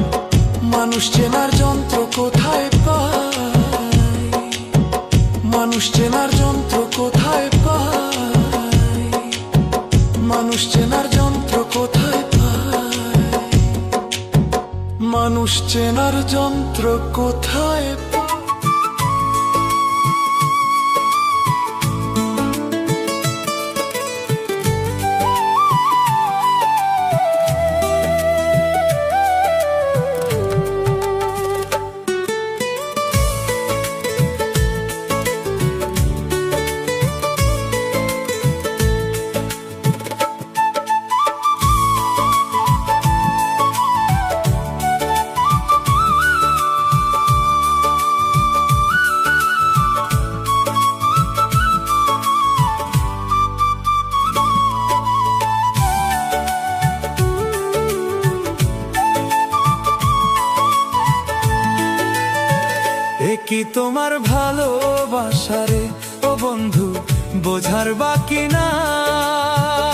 মানুষ চেনার যন্ত্র কোথায় পাই? মানুষ চেনার যন্ত্র কোথায় পাই? মানুষ চেনার যন্ত্র কোথায় পাই? মানুষ চেনার যন্ত্র কোথায় পাই? কি তোমার ভালোবাসা রে ও বন্ধু, বোঝার বাকি নাই।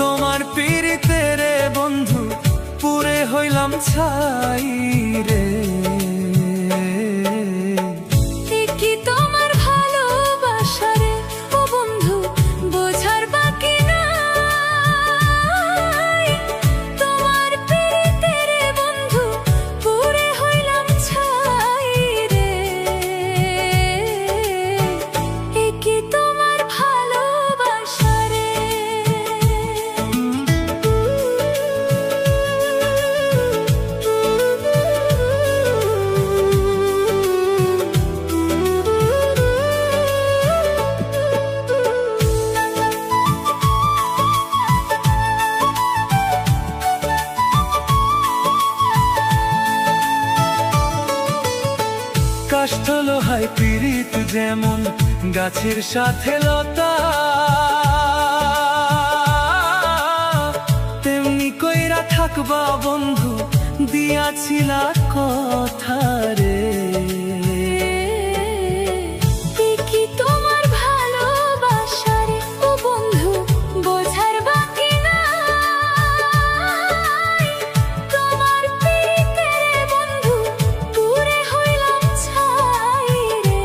তোমার পীড়িতে রে বন্ধু, পুরে হইলাম ছাই রে। কি তোমার ভালোবাসা রে ও বন্ধু, বোঝার বাকি নাই। তোমার পীড়িতে রে বন্ধু, পুরে হইলাম ছাই রে। কি তোমার ভালোবাসা রে। কাষ্ঠ লোহায় পীড়িত যেমন গাছের সাথে লতা, তেমনি কইরা থাকবা বন্ধু, দিয়াছিলা কথা রে। কি তোমার ভালোবাসা রে ও বন্ধু, বোঝার বাকি নাই। তোমার পীড়িতে রে বন্ধু, পুরে হইলাম ছাই রে।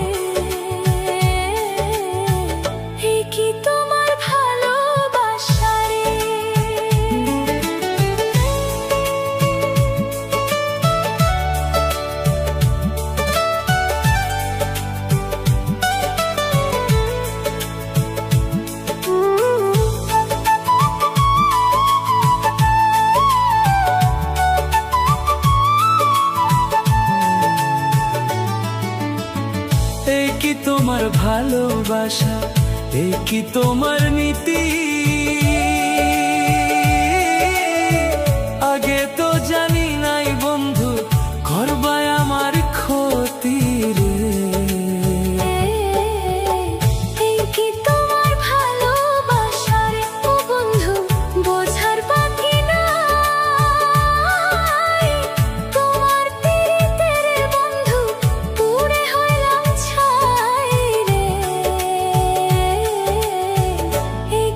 কি তোমার ভালোবাসা রে। এই কি তোমার ভালোবাসা, এই কি তোমার নীতি? আগে তো জানি নাই বন্ধু, করবাই আমার ক্ষতি রে। কি তোমার ভালোবাসা রে ও বন্ধু, বোঝার বাকি নাই। তোমার পীড়িতে রে বন্ধু, পুরে হইলাম ছাই রে।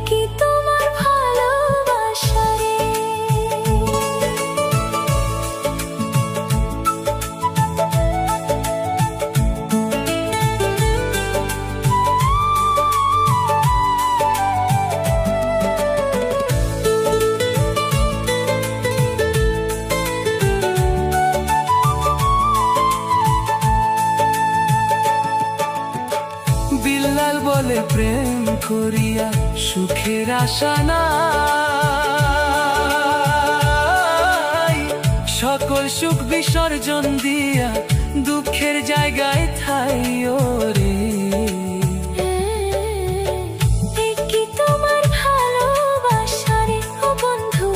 কি করিয়া সুখের আশা নাই, সকল সুখ বিসর্জন দিয়া দুঃখের জায়গায় ঠাই ওরে। কি তোমার ভালোবাসা রে ও বন্ধু,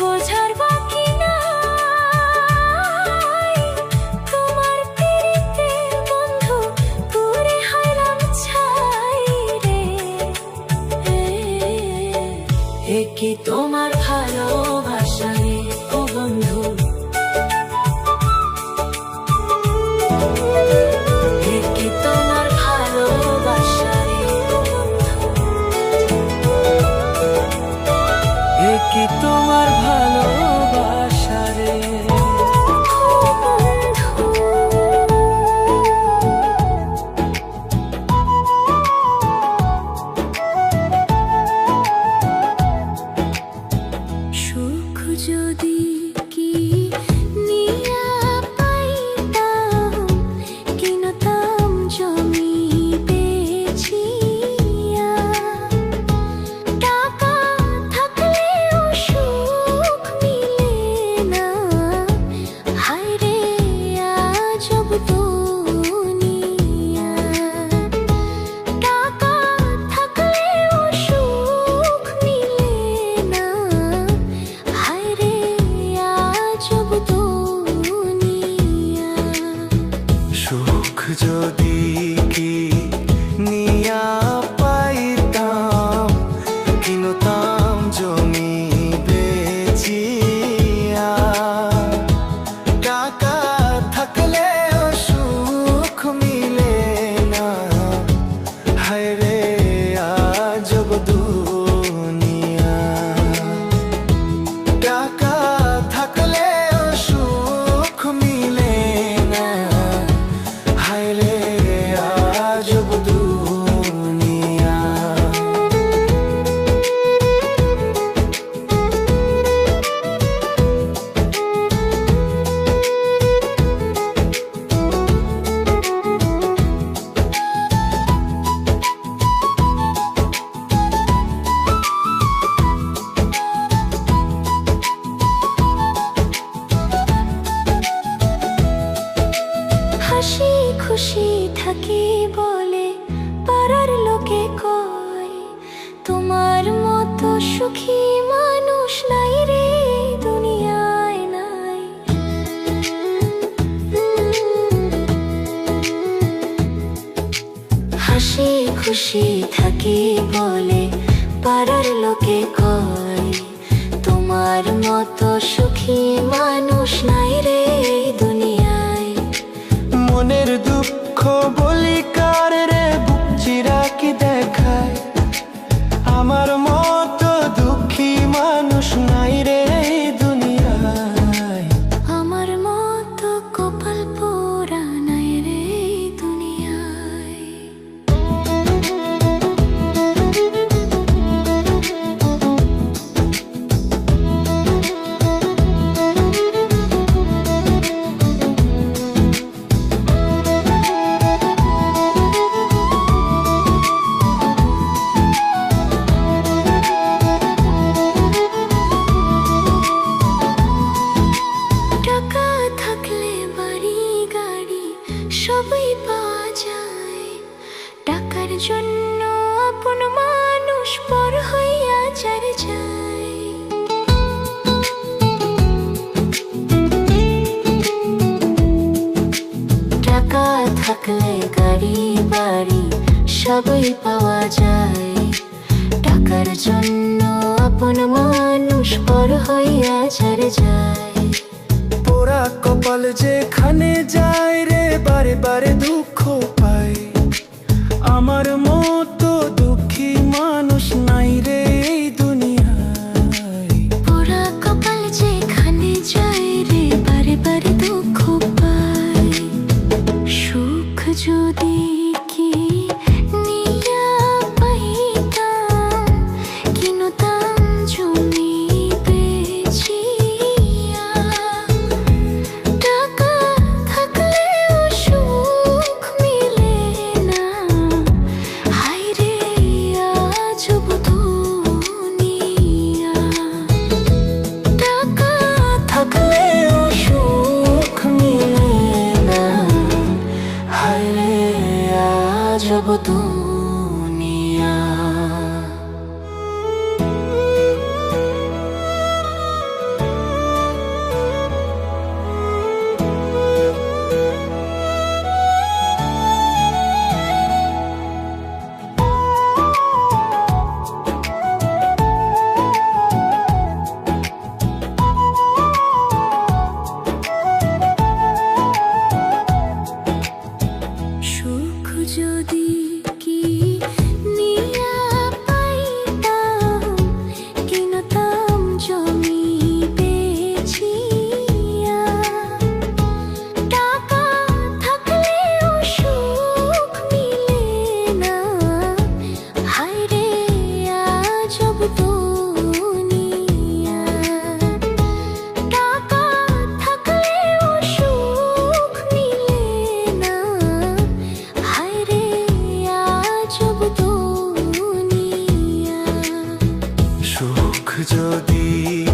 বোঝার বাকি নাই। তোমার পিরিতে বন্ধু পুরে হইলাম ছাই রে। কি তোমার ভালোবাসা রে ও বন্ধু, কি তোমার ভালোবাসা রে ও বন্ধু, কি তোমার ভালোবাসা রে। সুখ যদি কি নিয়া পাইতাম, কিনতাম জমি বেচিয়া। টাকা থাকলেও সুখ মিলে না, হায় রে আজব দুনিয়া। টাকা থাকলেও সুখ মিলে না, হায় রে আজব দুনিয়া। সুখ যদি কি নিয়া পাইতাম, কিনতাম জমি বেচিয়া। টাকা থাকলেও সুখ মিলে না, হায় রে আজব দুনিয়া। টাকা থাকলেও সুখ মিলে না, হায় রে আজব দুনিয়া। হাসি খুশি থাকি বলে পাড়ার লোকে কয়, তোমার মতো সুখী মানুষ নাই রে দুনিয়ায় নাই। হাসি খুশি থাকি বলে পাড়ার লোকে কয়, তোমার মতো সুখী মানুষ নাই রে দুনিয়ায়। মনের দুঃখ বলি কার রে, বুক চিরা কি দেখায়। আমার মতো দুঃখী মানুষ নাই রে দুনিয়ায়। আমার মতো কপাল পোড়া নাই রে দুনিয়ায়। টাকা থাকলে বাড়ি গাড়ি সবই পাওয়া যায়, টাকার জন্য আপন মানুষ পর হইয়া যারে যায়। টাকা থাকলে গাড়ি বাড়ি সবই পাওয়া যায়, টাকার জন্য আপন মানুষ পর হইয়া যারে যায়। পোড়া কপাল যেখানে যায় রে, বারে বারে দুঃখ পায়। আমার মতো দুঃখী মানুষ নাই রে এই দুনিয়ায়। পোড়া কপাল যেখানে যায় রে, বারে বারে দুঃখ পায়। সুখ যদি কি নিয়া পাইতাম, কিনতাম জমি বেচিয়া। টাকা থাকলেও সুখ মিলে না, হায় দুনিয়া। সুখ যদি কি নিয়া পাইতাম, কিনতাম জমি বেচিয়া। টাকা থাকলেও সুখ মিলে না, হায়রে আজব দুনিয়া। টাকা থাকলেও সুখ মিলে না, হায়রে আজব দুনিয়া। সুখ যদি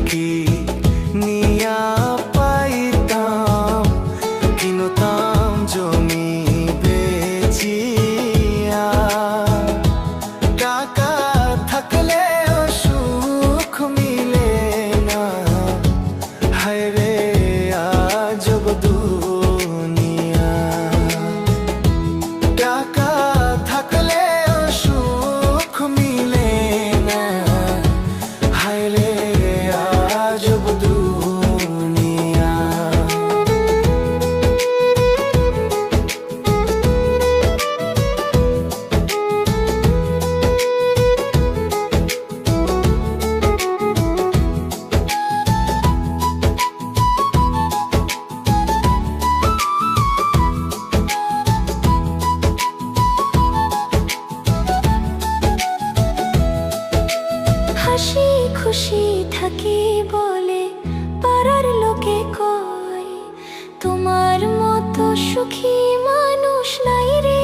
কি নিয়া পাইতাম, কিনতাম জমি বেচিয়া। টাকা থাকলেও সুখ মিলে না, হায়রে আজব দুনিয়া। টাকা থাকলেও সুখ মিলে না, হায়রে আজব দুনিয়া। হাসি খুশি থাকি বলে পাড়ার লোকে কয়, তোমার মতো সুখী মানুষ নাই রে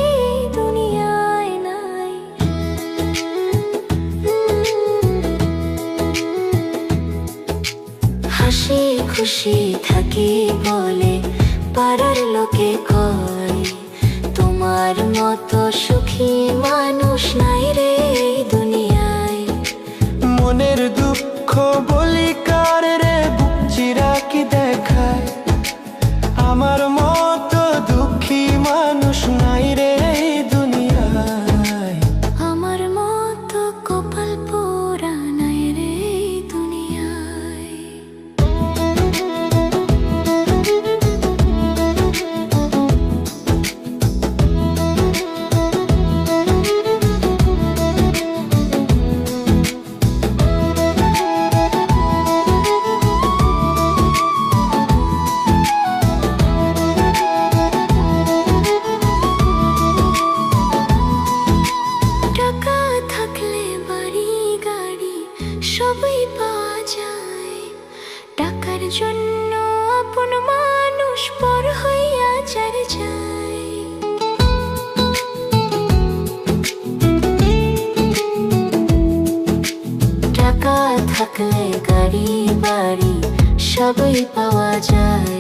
দুনিয়ায় নাই। হাসি খুশি থাকি বলে পাড়ার লোকে কয়, তোমার মতো সুখী মানুষ নাই রে দুনিয়ায়। মনের দুঃখ বলি কার রে, বুক চিরা কি দেখায়। আমার মতো দুঃখী মানুষ নাই রে দুনিয়ায়। আমার মতো কপাল পোড়া নাই রে দুনিয়ায়। টাকা থাকলে বাড়ি গাড়ি সবই পাওয়া যায়, টাকার জন্য আপন মানুষ পর হইয়া যারে যায়। টাকা থাকলে গাড়ি বাড়ি সবই পাওয়া যায়,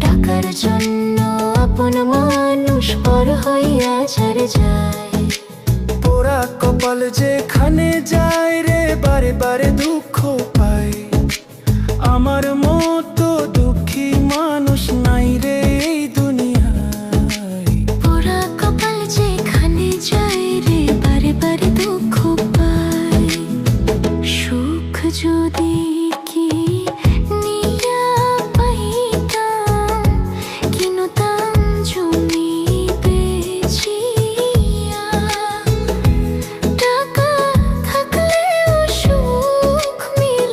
টাকার জন্য আপন মানুষ পর হইয়া যারে যায়। পোড়া কপাল যেখানে যায় রে, বারে বারে দুঃখ পায়। আমার মতো দুঃখী মানুষ নাই রে এই দুনিয়ায়। পোড়া কপাল যেখানে যায় রে, বারে বারে দুঃখ পায়। সুখ যদি কি নিয়া পাইতাম, কিনতাম জমি বেচিয়া। টাকা থাকলেও সুখ মিলে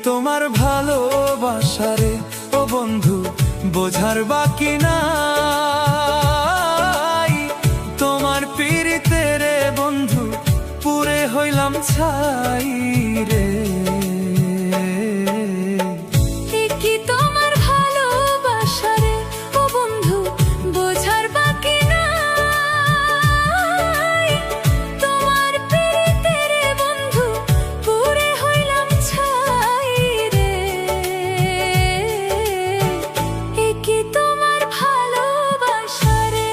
তোমার ভালোবাসারে ও বন্ধু বোঝার বাকি নাই, তোমার পিরিতে রে বন্ধু পুরে হইলাম ছাই রে। কি তোমার ভালোবাসা রে ও বন্ধু বোঝার বাকি নাই, তোমার পিরিতে রে বন্ধু পুরে হইলাম ছাই রে। কি তোমার ভালোবাসা রে।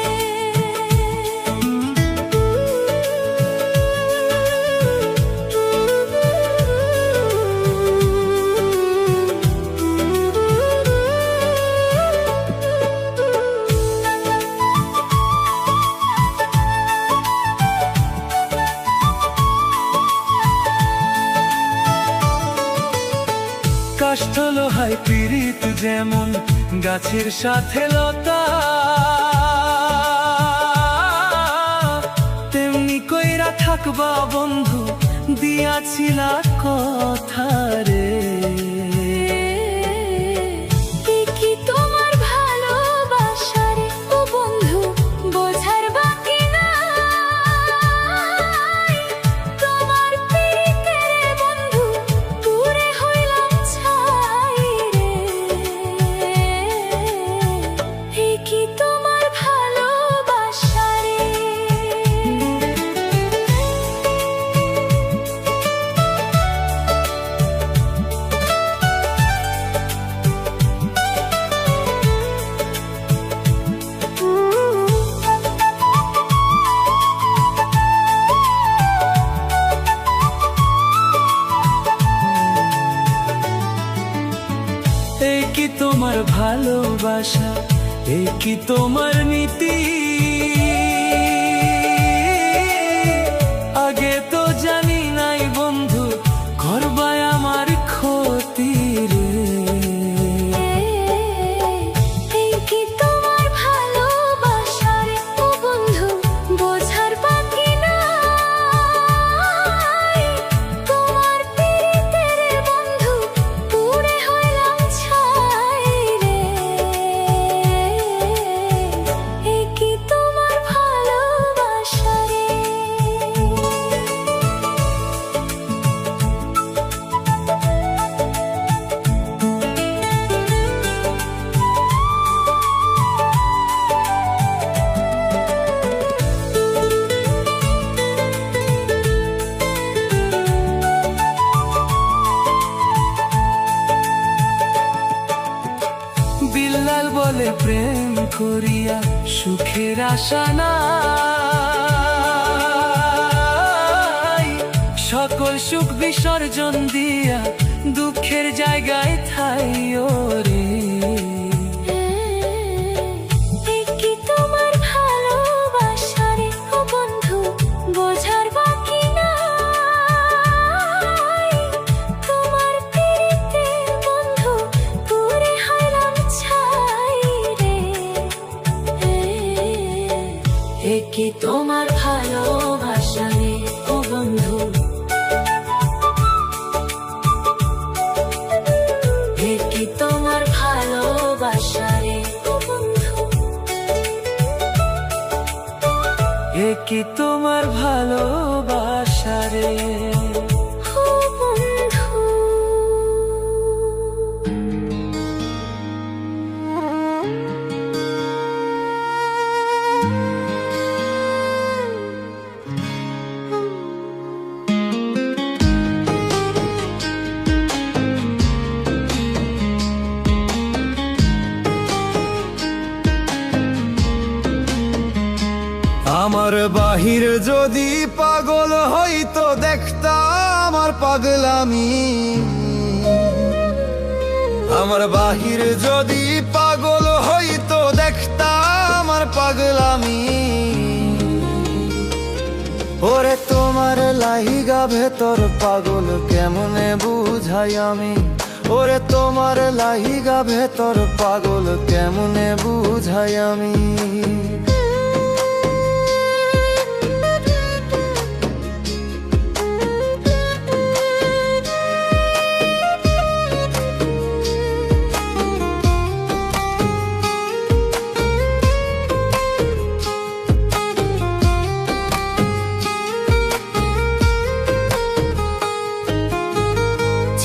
কাষ্ঠ লোহায় পীড়িত যেমন গাছের সাথে লতা, তেমনি কইরা থাকবা বন্ধু দিয়াছিলা কথা রে। কি তোমার ভালোবাসা রে ও বন্ধু বোঝার বাকি নাই, তোমার পিরিতে রে বন্ধু পুরে হইলাম ছাই রে। কি তোমার ভালোবাসা রে। এই কি তোমার ভালোবাসা, এই কি তোমার নীতি, আগে তো জানি নাই বন্ধু করবায় আমার ক্ষতি রে। কি তোমার ভালোবাসা রে ও বন্ধু বোঝার বাকি নাই, তোমার পিরিতে রে বন্ধু পুরে হইলাম ছাই রে। কি তোমার ভালোবাসা রে। বিল্লাল বলে প্রেম করিয়া সুখের আশা নাই, সকল সুখ বিসর্জন দিয়া দুঃখের জায়গায় ঠাই ওরে। কি তোমার ভালোবাসা রে ও বন্ধু বোঝার বাকি নাই, তোমার পিরিতে বন্ধু পুরে হইলাম ছাই রে। কি তোমার ভালোবাসা রে ও বন্ধু, কি তোমার ভালোবাসা রে ও বন্ধু। এ কি তোমার ভালোবাসা রে। ও বন্ধু। আমার বাহির যদি পাগল হইতো দেখতাম আমার পাগলামি, আমার বাহির যদি পাগল হইতো দেখতাম আমার পাগলামি। ওরে তোমার লাহিগা ভেতর পাগল কেমনে বুঝাই আমি, ওরে তোমার লাহিগা ভেতর পাগল কেমনে বুঝাই আমি।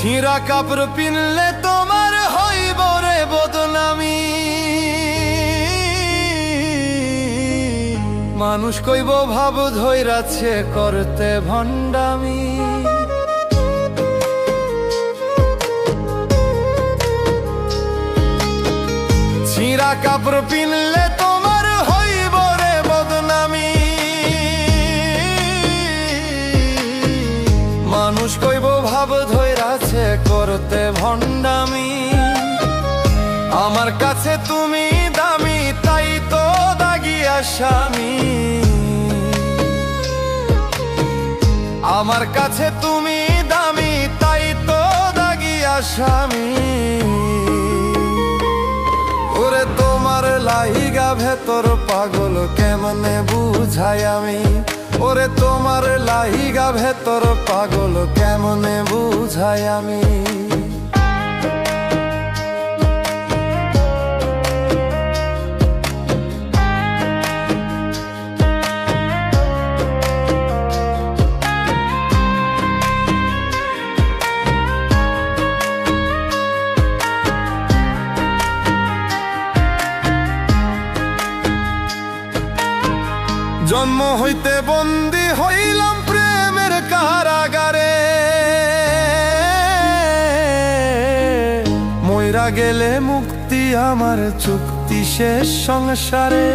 ছিঁড়া কাপড় পিনলে তোমার হইব রে বদনামি। মানুষ কইব ভাব ধইরাছে করতে ভণ্ডামি। ছিঁড়া কাপড় পিনলে তোমার হইব রে বদনামি। মানুষ কইব ভাব ধইরাছে করতে ভণ্ডামি। আমার কাছে তুমি দামি তাই তো দাগি আসামি। আমার কাছে তুমি দামি তাই তো দাগি আসামি। ওরে তোমার লাইগা ভেতর পাগল কেমনে বুঝাই আমি। ওরে তোমার লাইগা ভেতর পাগল কেমনে বুঝাই আমি। জন্ম হইতে বন্দী হইলাম প্রেমের কারাগারে। মইরা গেলে মুক্তি আমার চুক্তি শেষ সংসারে।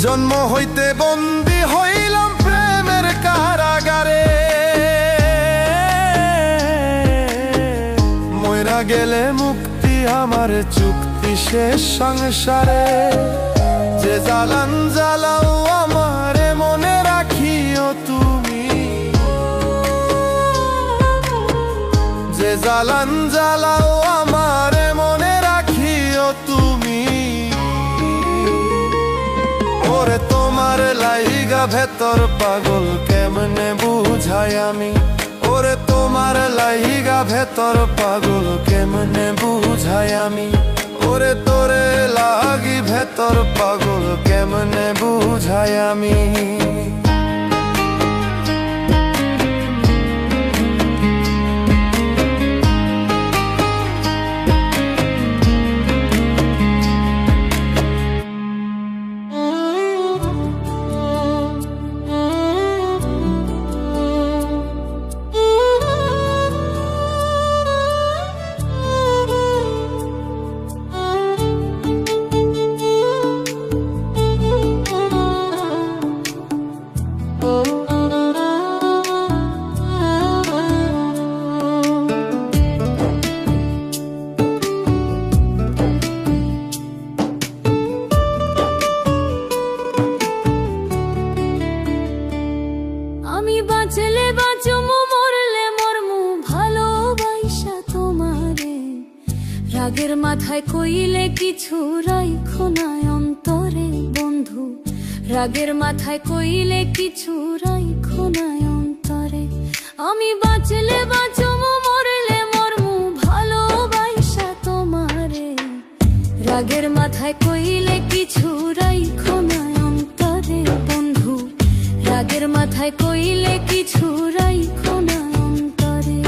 জন্ম হইতে বন্দী হইলাম প্রেমের কারাগারে। মইরা গেলে মুক্তি আমার চুক্তি শেষ সংসারে। যে জ্বালান জ্বালাও আমারে মনে রাখিও তুমি। যে জ্বালান জ্বালাও আমারে মনে রাখিও তুমি। ওরে তোমার লাইগা ভেতর পাগল কেমনে বুঝাই আমি। ওরে তোমার লাইগা ভেতর পাগল কেমনে বুঝাই আমি। ওরে তোরে লাগি ভেতর পাগল কেমনে বুঝাই আমি। আমি বাঁচলে বাঁচমু মরলে মরমু ভালোবাসা তোমারে। রাগের মাথায় কইলে কিছু রাইখো না অন্তরে বন্ধু। রাগের মাথায় কইলে কিছু রাইখো না অন্তরে। আমি বাঁচলে বাঁচমু মরলে মরমু ভালোবাসা তোমারে। রাগের মাথায় কইলে কিছু রাইখো না অন্তরে বন্ধু। রাগের মাথায় কইলে কিছু রাইখো না অন্তরে।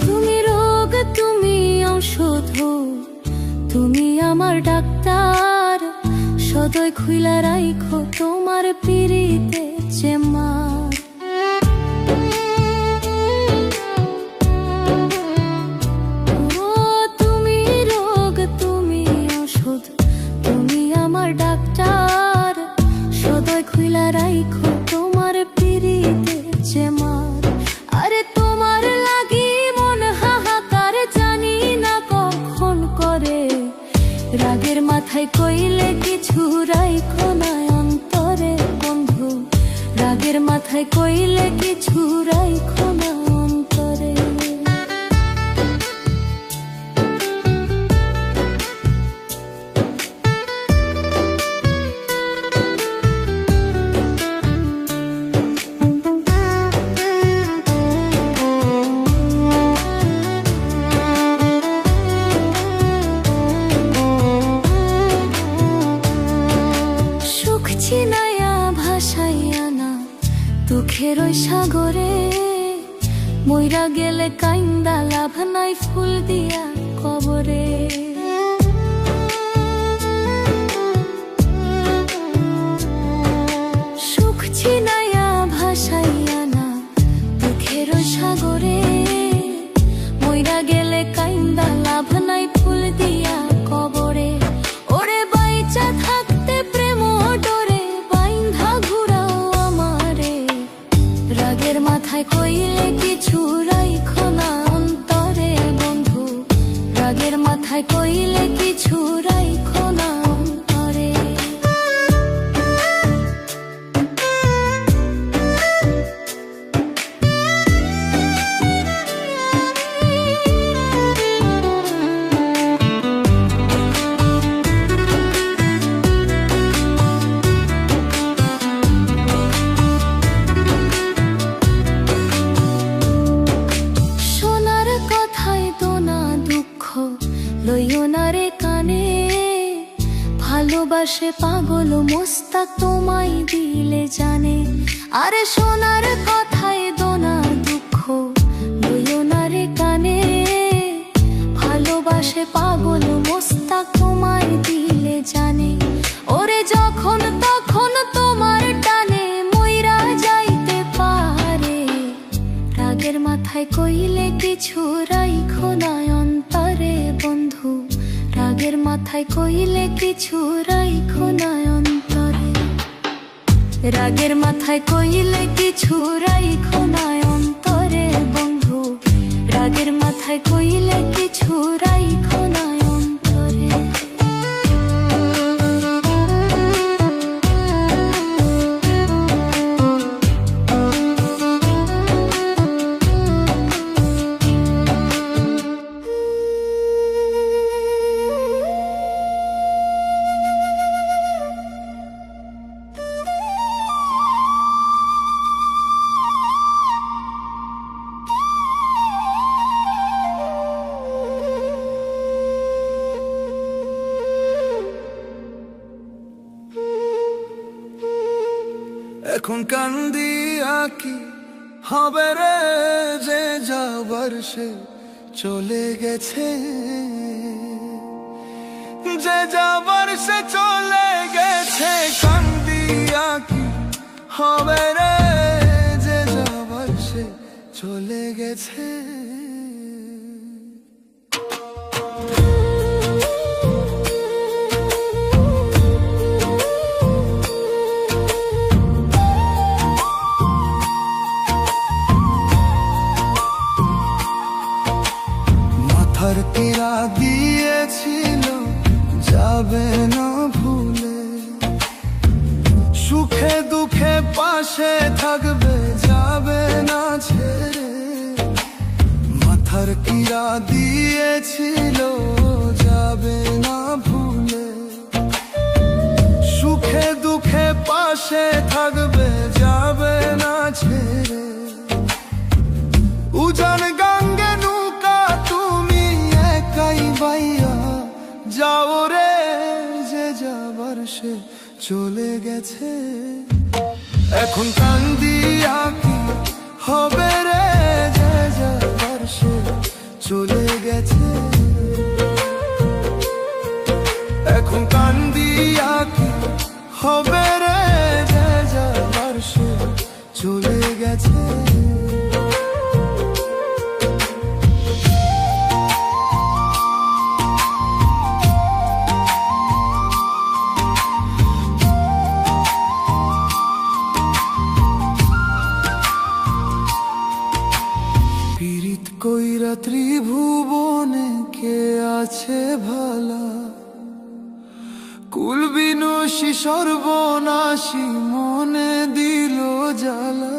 তুমি রোগ তুমি ঔষধ তুমি আমার ডাক্তার। সদয় খুইলা রাইখো তোমার পিরিতে চেম্বার। ও তুমি রোগ তুমি ঔষধ তুমি আমার ডাক্তার। সদয় খুইলা রাইখো তোমার পিরিতে চেম্বার। আরে তোমার লাগি মন হাহাকার জানি না কখন করে। রাগের মাথায় কইলে কিছু রাইখো না অন্তরে বন্ধু। রাগের মাথায় কইলে কিছু রাইখো না অন্তরে। দুঃখের ওই সাগরে মইরা গেলে কাইন্দা লাভ নাই ফুল দিয়া কবরে। সুখ ছিনাইয়া ভাসাইয়া না দুঃখের ওই সাগরে মইরা গেলে কাইন্দা লাভ নাই ফুল দিয়া কবরে। ওরে বাইচা থাকতে প্রেম ডরে বাইন্ধা ঘুরাও আমারে, রাগের মাথায় কইলে কিছু রাইখো না অন্তরে বন্ধু, রাগের মাথায় কইলে কিছু রাইখো না অন্তরে। লইও না রে কানে, ভালোবাসে পাগল মোস্তাক তোমায় দিলে জানে। আরে সোনার কথায় দোনা দুঃখ লইও না রে কানে, ভালোবাসে পাগল মোস্তাক তোমায় দিলে জানে। ওরে যখন তখন তোমার টানে মইরা যাইতে পারে, রাগের মাথায় কইলে কিছু রাইখো না অন্তরে বন্ধু, রাগের মাথায় কইলে কিছু রাইখো না অন্তরে। রাগের মাথায় কইলে কিছু রাইখো না অন্তরে বন্ধু, রাগের মাথায় কইলে কিছু রাইখো না অন্তরে। এখন কান্দিয়া কি হবে রে, যে যাবার সে চলে গেছে, যে যাবার সে চলে গেছে। কান্দিয়া কি হবে রে, যে যাবার সে চলে গেছে। মাথার পীড়া দিয়েছিল যাবে না ভুলে, সুখে দুঃখে পাশে থাকবে যাবে না ছেড়ে। মাথার পীড়া দিয়েছিল যাবে না ভুলে, সুখে দুঃখে পাশে থাকবে যাবে না ছেড়ে। উজান গাঙ্গে নৌকা তুমি একাই বাইয়া যাও রে, যে যাবার সে চলে গেছে। এখন কান্দিয়া কি হবে রে, যে যাবার সে চলে গেছে। এখন কান্দিয়া কি হবে রে, যে যাবার সে চলে গেছে। কইরা ত্রিভুবনে কে আছে ভালা, কুল বিনাশী সর্বনাশী মনে দিল জ্বালা।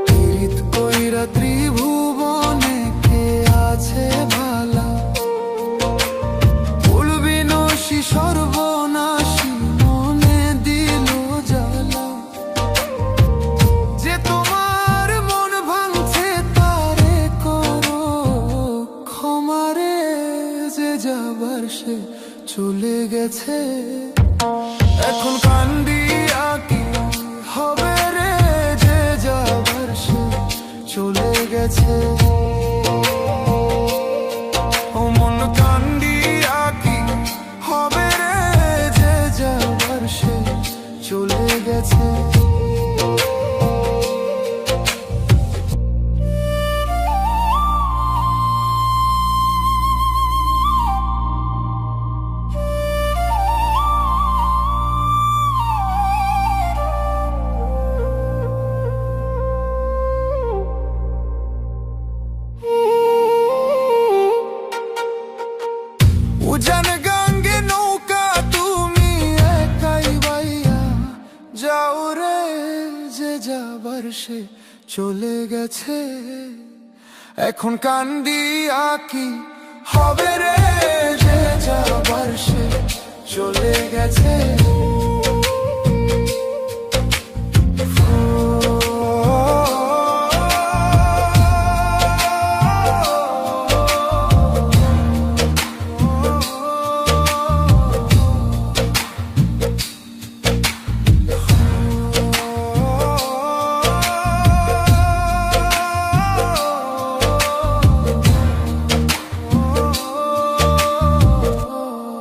পীড়িত কইরা ত্রিভুবনে কে আছে ভালা, কুল বিনাশী সর্বনাশী মনে দিল জ্বালা। যে তোমার মন ভাঙছে তারে করো ক্ষমারে, যে যাবার সে চলে গেছে। এখন কান্দিয়া কি যাবার সে চলে গেছে। এখন কান্দিয়া কি হবে রে, যে যাবার সে চলে গেছে।